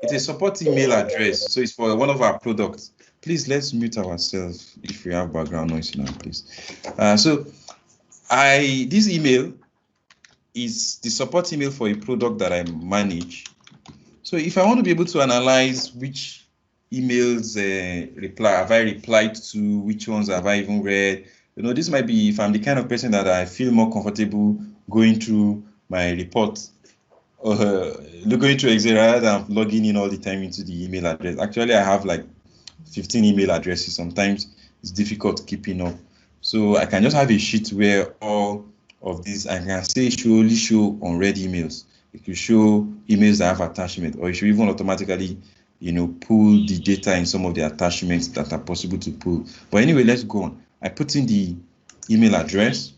It's a support email address. So it's for one of our products. Please let's mute ourselves if we have background noise in our place. So this email is the support email for a product that I manage. So if I want to be able to analyze which emails have I replied to, which ones have I even read, you know, this might be if I'm the kind of person that I feel more comfortable going through my report or going through Excel rather than logging in all the time into the email address. Actually, I have like 15 email addresses. Sometimes it's difficult keeping up. So I can just have a sheet where all of these, I can say it should only show unread emails. It will show emails that have attachment, or it should even automatically, you know, pull the data in some of the attachments that are possible to pull. But anyway, let's go on. I put in the email address.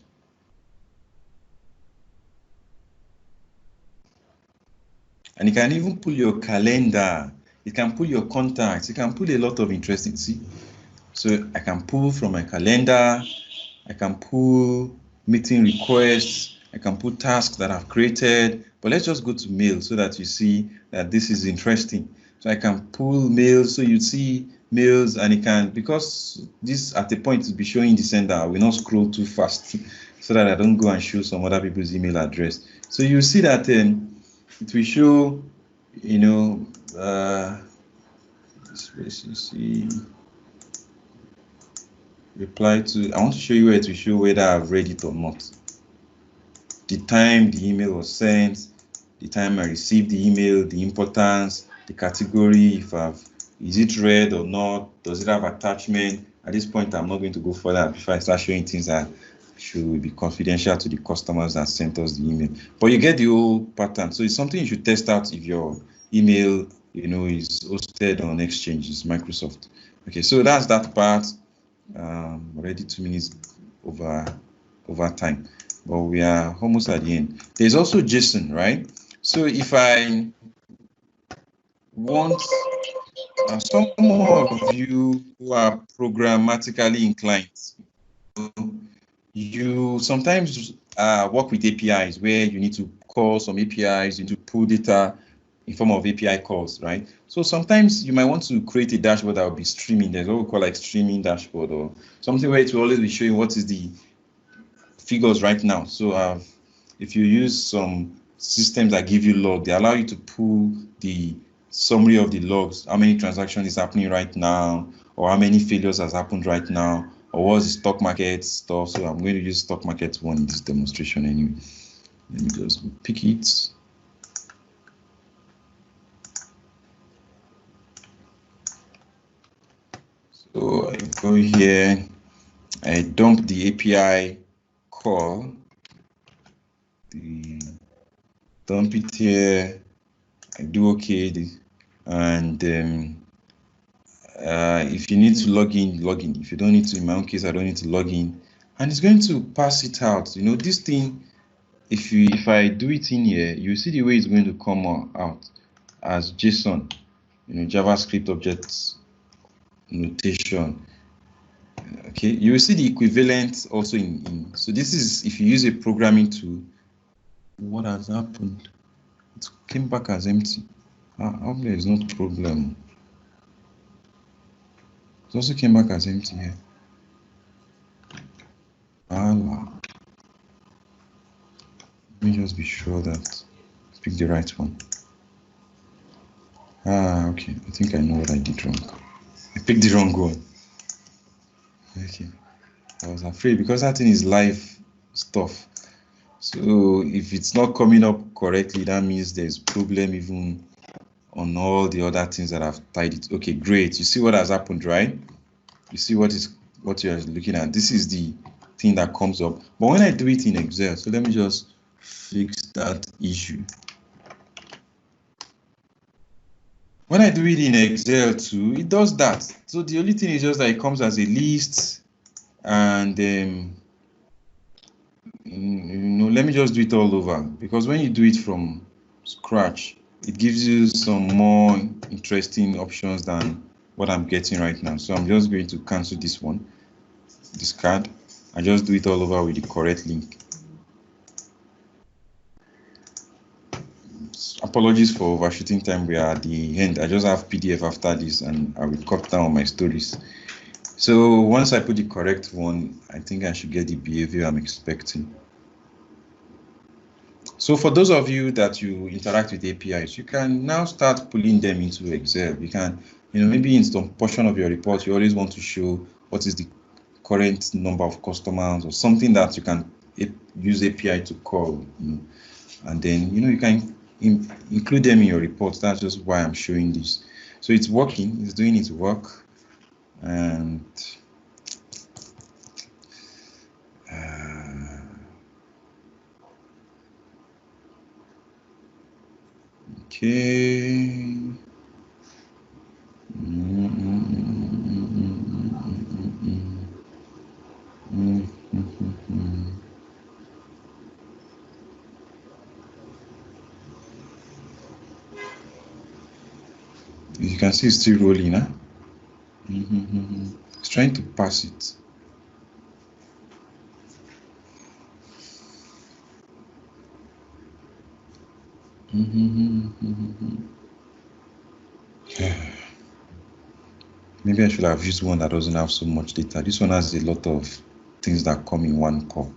And you can even pull your calendar. You can pull your contacts. You can pull a lot of interesting, see. So I can pull from my calendar. I can pull meeting requests. I can pull tasks that I've created. But let's just go to mail so that you see that this is interesting. So I can pull mails. So you see mails, and it can, because this at the point to be showing the sender, I will not scroll too fast so that I don't go and show some other people's email address. So you see that it will show, you know, you see, reply to, I want to show you where to show whether I've read it or not. The time the email was sent, the time I received the email, the importance, the category, is it read or not, does it have attachment? At this point, I'm not going to go further before I start showing things that should be confidential to the customers that sent us the email. But you get the whole pattern. So it's something you should test out if your email, is hosted on exchanges, Microsoft. Okay, so that's that part. Already 2 minutes over time, but we are almost at the end. There's also JSON, right? So if I want some of you who are programmatically inclined, you sometimes work with APIs where you need to call some APIs, you need to pull data in form of API calls, right? So sometimes you might want to create a dashboard that will be streaming. There's what we call like streaming dashboard, or something where it will always be showing what is the figures right now. So if you use some systems that give you log, they allow you to pull the summary of the logs, how many transactions is happening right now, or how many failures has happened right now, or what's the stock market stuff. So I'm going to use stock market one in this demonstration anyway. Let me just pick it. So I go here, I dump the API call, dump it here, I do okay, and if you need to log in, log in. If you don't need to, in my own case, I don't need to log in, and it's going to pass it out. This thing, if I do it in here, you see the way it's going to come out as JSON, JavaScript objects notation. Okay, you will see the equivalent also in. So this is if you use a programming tool. What has happened? It came back as empty. There is no problem. It also came back as empty here. Let me just be sure that I picked the right one. Okay. I think I know what I did wrong. I picked the wrong one. Okay. I was afraid because that thing is live stuff. So if it's not coming up correctly, that means there's problem even on all the other things that I've tied it. Okay, great. You see what has happened, right? You see what you're looking at. This is the thing that comes up. But when I do it in Excel, so let me just fix that issue. When I do it in Excel too, it does that. So the only thing is just that it comes as a list, and let me just do it all over, because when you do it from scratch, it gives you some more interesting options than what I'm getting right now. So I'm just going to cancel this one, discard, and just do it all over with the correct link. Apologies for overshooting time. We are at the end. I just have PDF after this, and I will cut down on my stories. So once I put the correct one, I think I should get the behavior I'm expecting. So for those of you that you interact with APIs, you can now start pulling them into Excel. You can, maybe in some portion of your report, you always want to show what is the current number of customers, or something that you can use API to call, and then, you can include them in your report. That's just why I'm showing this. So it's working, it's doing its work, and okay. You can see it's still rolling, huh? It's trying to pass it. Maybe I should have used one that doesn't have so much data. This one has a lot of things that come in one call.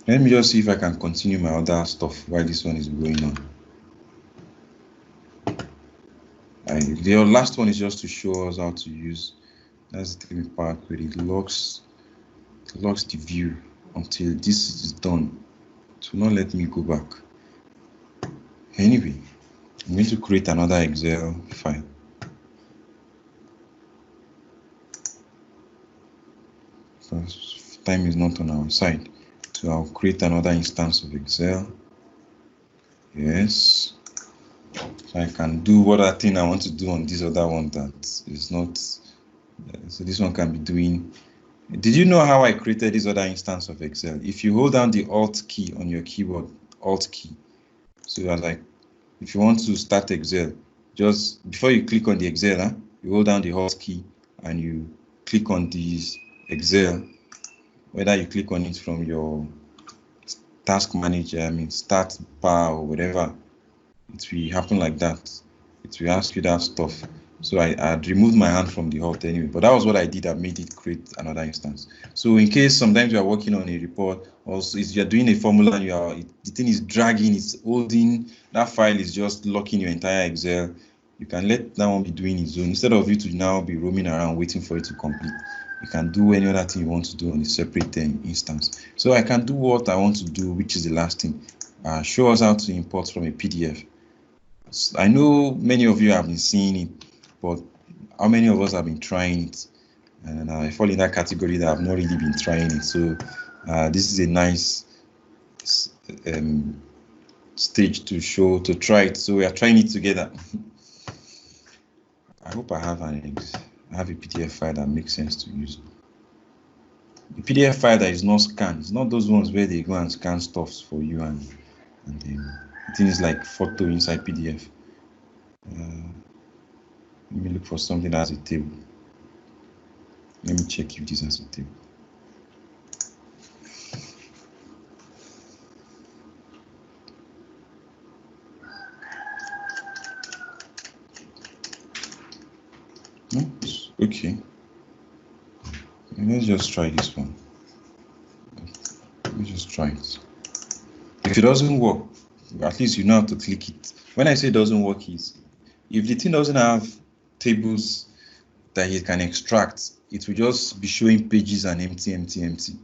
Let me just see if I can continue my other stuff while this one is going on. The last one is just to show us how to use. That's the thing with PowerQuery. It locks the view until this is done. It will not let me go back. Anyway, I'm going to create another Excel file. First time is not on our side. So I'll create another instance of Excel. Yes. So I can do what I think I want to do on this other one that is not. So this one can be doing. Did you know how I created this other instance of Excel? If you hold down the Alt key on your keyboard, Alt key. So you're like, if you want to start Excel, just before you click on the Excel, you hold down the Alt key and you click on this Excel. Whether you click on it from your task manager, start bar or whatever, it will happen like that. It will ask you that stuff. So I had removed my hand from the Alt anyway, but that was what I did that made it create another instance. So in case sometimes you are working on a report, also if you're doing a formula and the thing is dragging, it's holding, that file is just locking your entire Excel, you can let that one be doing its own. Instead of you to now be roaming around waiting for it to complete, you can do any other thing you want to do on a separate instance. So I can do what I want to do, which is the last thing. Show us how to import from a PDF. I know many of you have been seeing it, but how many of us have been trying it? And I fall in that category that I've not really been trying it. So this is a nice stage to try it. So we are trying it together. I hope I have a PDF file that makes sense to use. The PDF file that is not scanned, it's not those ones where they go and scan stuff for you and the thing is like photo inside PDF. Let me look for something that has a table. Let me check if this has a table. No? Okay. Let's just try this one. Let's just try it. If it doesn't work, at least you know how to click it. When I say it doesn't work, is if the thing doesn't have tables that it can extract, it will just be showing pages and empty.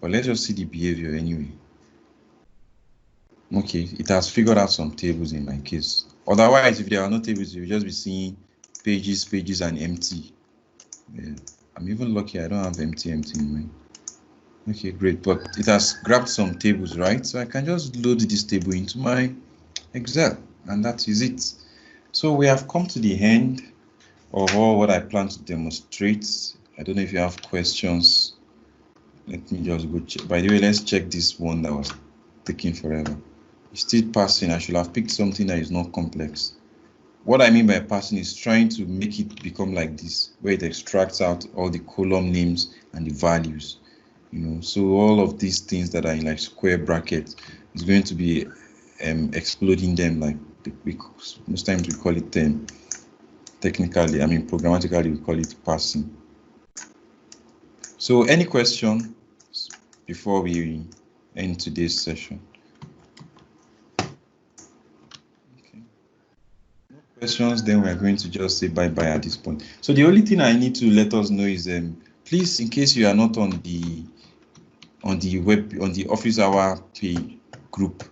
But let's just see the behavior anyway. Okay, it has figured out some tables in my case. Otherwise, if there are no tables, you'll just be seeing pages and empty. Yeah, I'm even lucky I don't have empty in mine. Okay, great, but it has grabbed some tables, right? So I can just load this table into my Excel, and that is it. So we have come to the end of all what I plan to demonstrate. I don't know if you have questions. Let me just go check. By the way, let's check this one that was taking forever. It's still passing. I should have picked something that is not complex. What I mean by passing is trying to make it become like this, where it extracts out all the column names and the values. So all of these things that are in like square brackets is going to be exploding them, like most times we call it technically, programmatically we call it passing. So any question before we end today's session? Okay. No questions, then we're going to just say bye-bye at this point. So the only thing I need to let us know is please, in case you are not on the office hour page group,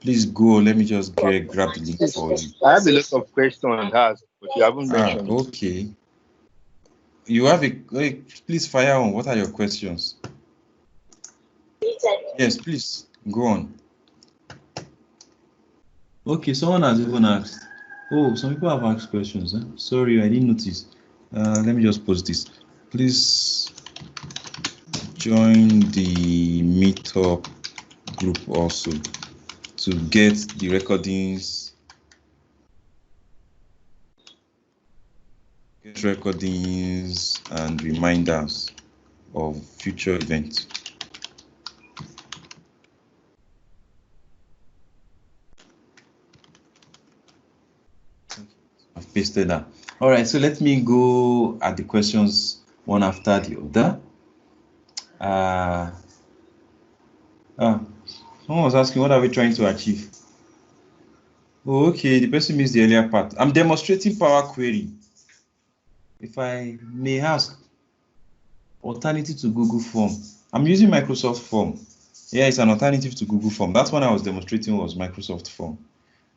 please go. Let me just grab the link for you. I have a lot of questions on that, but you haven't mentioned. Okay. You have please fire on. What are your questions? Yes, please go on. Okay, someone has even asked. Oh, some people have asked questions. Sorry, I didn't notice. Let me just post this. Please join the meetup group also to get the recordings. Get recordings and reminders of future events. I've pasted that. All right, so let me go at the questions one after the other. Someone was asking, what are we trying to achieve? Oh, okay, the person missed the earlier part. I'm demonstrating PowerQuery. If I may ask, alternative to Google Form. I'm using Microsoft Form. Yeah, it's an alternative to Google Form. That's what I was demonstrating was Microsoft Form.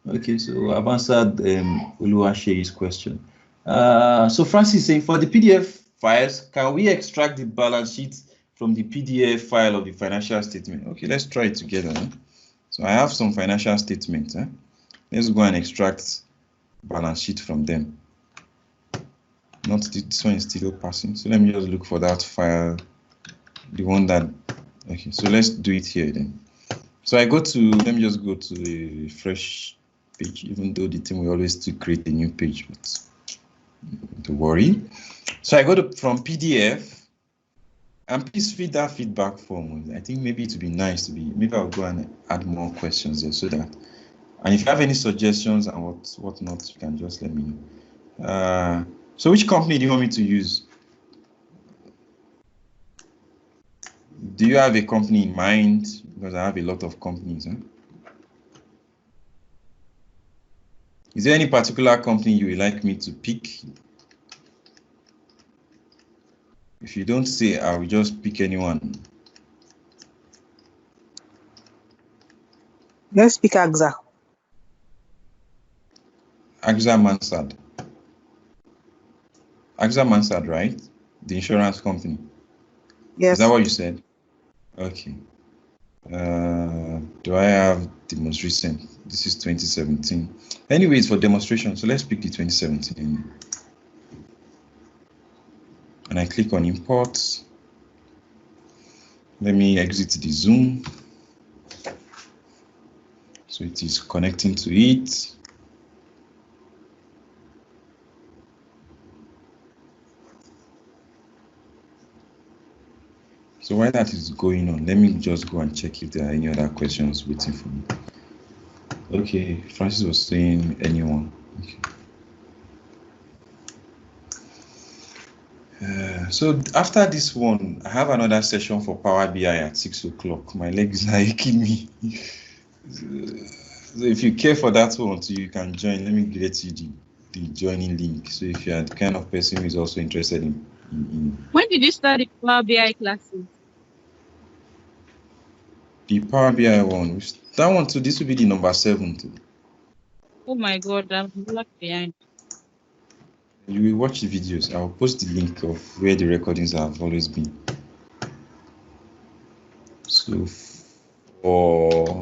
Okay, so I've answered Oluwaseyi's question. So Francis is saying, for the PDF files, can we extract the balance sheet from the PDF file of the financial statement. Okay, let's try it together. So I have some financial statements. Let's go and extract balance sheet from them. Not this one is still passing. So let me just look for that file, the one that, okay, so let's do it here then. So I go to, let me just go to a fresh page, even though the team will always to create a new page, but don't worry. So I go to from PDF, and please fill that feedback form. I think maybe it would be nice to be, maybe I'll go and add more questions there so that, and if you have any suggestions and whatnot, you can just let me know. So which company do you want me to use? Do you have a company in mind? Because I have a lot of companies. Is there any particular company you would like me to pick? If you don't say, I will just pick anyone. Let's pick AXA. AXA Mansard. AXA Mansard, right? The insurance company. Yes. Is that what you said? Okay. Do I have the most recent? This is 2017. Anyways, for demonstration, so let's pick the 2017. And I click on import. Let me exit the Zoom. So it is connecting to it. So while that is going on, let me just go and check if there are any other questions waiting for me. Okay, Francis was saying anyone. Okay. So after this one, I have another session for Power BI at 6 o'clock. My legs are aching me. So if you care for that one, so you can join. Let me get you the joining link. So if you are the kind of person who is also interested in when did you start the Power BI classes? The Power BI one. That one too, this will be the number 7 too. Oh my God, I'm left behind. You will watch the videos. I'll post the link of where the recordings have always been. So for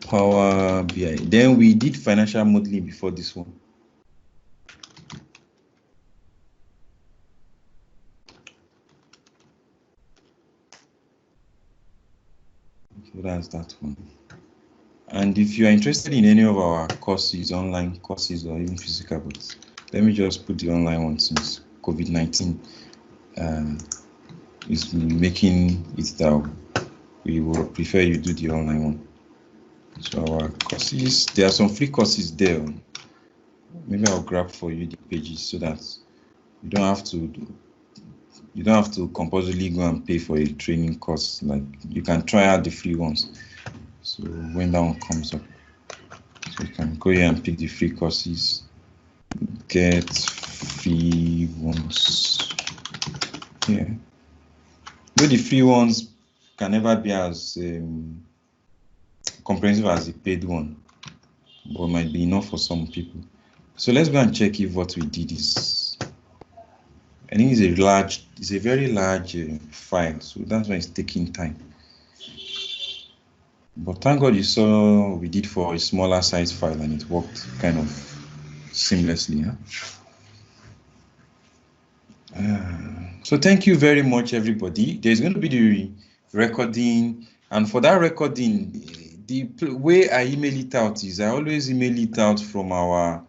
Power BI, then we did financial modeling before this one. So that's that one. And if you are interested in any of our courses, online courses or even physical, but let me just put the online one since COVID-19 is making it that we will prefer you do the online one. So our courses, there are some free courses there. Maybe I'll grab for you the pages so that you don't have to compulsorily go and pay for a training course. Like you can try out the free ones. So when that one comes up, so you can go here and pick the free courses, get free ones. Yeah. Though the free ones can never be as comprehensive as the paid one, but might be enough for some people. So let's go and check if what we did is, I think it's a very large file, so that's why it's taking time. But thank God you saw what we did for a smaller size file and it worked kind of seamlessly. So thank you very much, everybody. There's going to be the recording, and for that recording, the way I email it out is I always email it out from our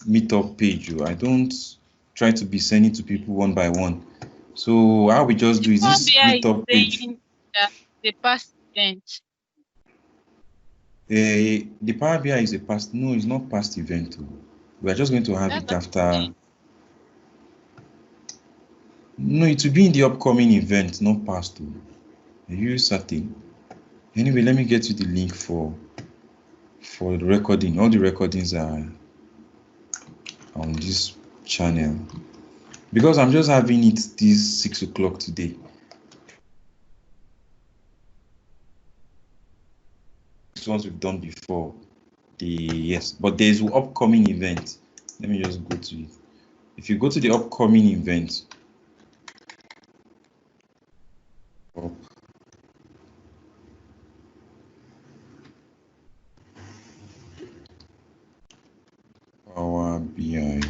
meetup page. I don't try to be sending to people one by one. So how we just do is this meetup page. The past event. The Power BI is a past. No, it's not past event. We are just going to have it after. No, it will be in the upcoming event, not past. Are you certain? Anyway, let me get you the link for the recording. All the recordings are on this channel because I'm just having it this 6 o'clock today. These ones we've done before. Yes, but there's an upcoming event. Let me just go to it. If you go to the upcoming event, BI.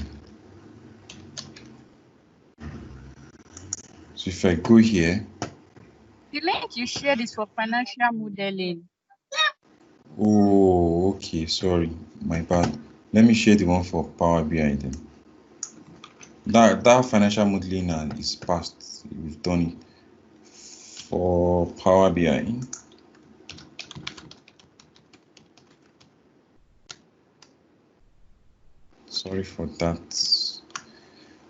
So if I go here, The link you shared is for financial modeling. oh, okay, sorry, my bad. Let me share the one for Power BI then. That financial modeling is passed. We've done it for Power BI. Sorry for that.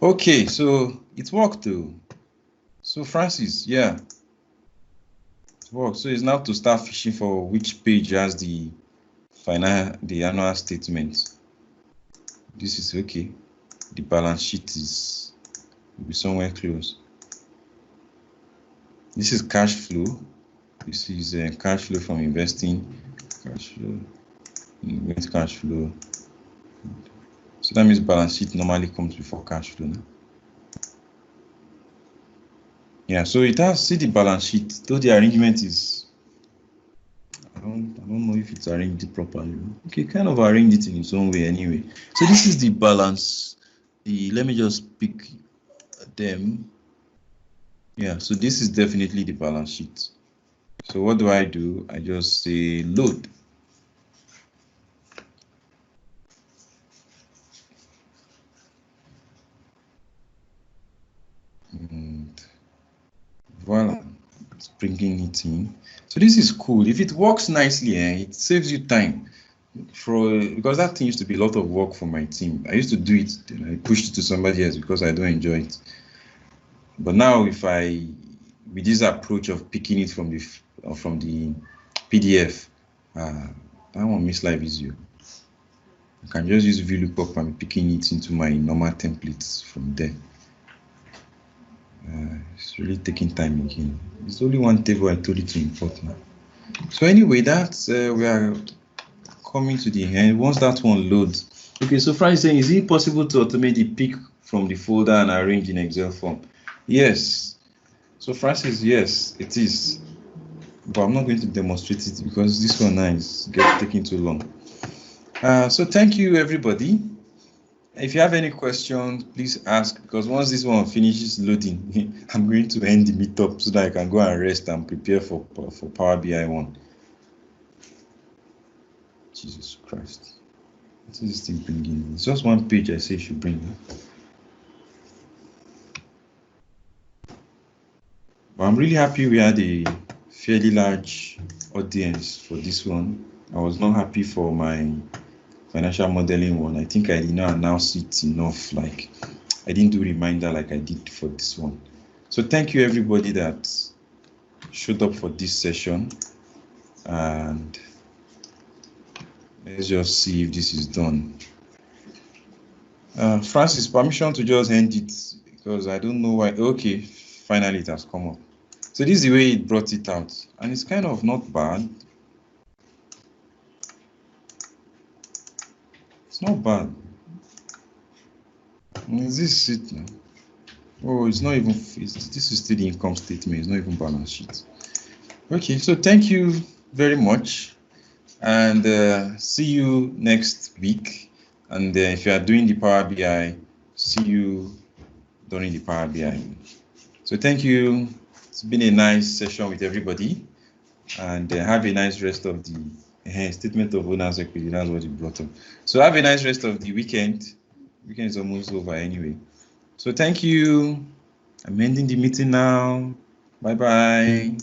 Okay, so it worked though. So Francis, yeah, it worked. So it's now to start fishing for which page has the annual statement. This is okay. The balance sheet will be somewhere close. This is cash flow. This is cash flow from investing, cash flow, cash flow. So that means balance sheet normally comes before cash flow. No? Yeah, so it has, see the balance sheet, though the arrangement is, I don't know if it's arranged properly. Okay, kind of arranged it in its own way anyway. So this is the balance. Let me just pick them. Yeah, so this is definitely the balance sheet. So what do? I just say load. And voila, it's bringing it in. So this is cool. If it works nicely, it saves you time. Because that thing used to be a lot of work for my team. I used to do it, then I pushed it to somebody else because I don't enjoy it. But now, with this approach of picking it from the PDF, that one makes life easier. I can just use VLOOKUP and picking it into my normal templates from there. It's really taking time again. It's only one table I told you to import now. So anyway, that's we are coming to the end. Once that one loads, okay. So Frank is saying, is it possible to automate the pick from the folder and arrange in Excel form? Yes. So Francis, yes, it is. But I'm not going to demonstrate it because this one now is taking too long. So thank you, everybody. If you have any questions, please ask, because once this one finishes loading, I'm going to end the meetup so that I can go and rest and prepare for Power BI 1. Jesus Christ. What is this thing bringing? It's just one page I say you should bring. But I'm really happy we had a fairly large audience for this one. I was not happy for my financial modeling one. I think I did not announce it enough. Like I didn't do reminder like I did for this one. So thank you everybody that showed up for this session. And let's just see if this is done. Francis, permission to just end it because I don't know why. Okay, finally it has come up. So this is the way it brought it out, and it's kind of not bad. It's not bad. Is this it now? Oh, it's not even. This is still the income statement. It's not even balance sheet. Okay, so thank you very much, and see you next week. And if you are doing the Power BI, see you during the Power BI. So thank you. It's been a nice session with everybody, and have a nice rest of the statement of owner's equity. That's what you brought up. So have a nice rest of the weekend. Weekend is almost over anyway. So thank you. I'm ending the meeting now. Bye-bye.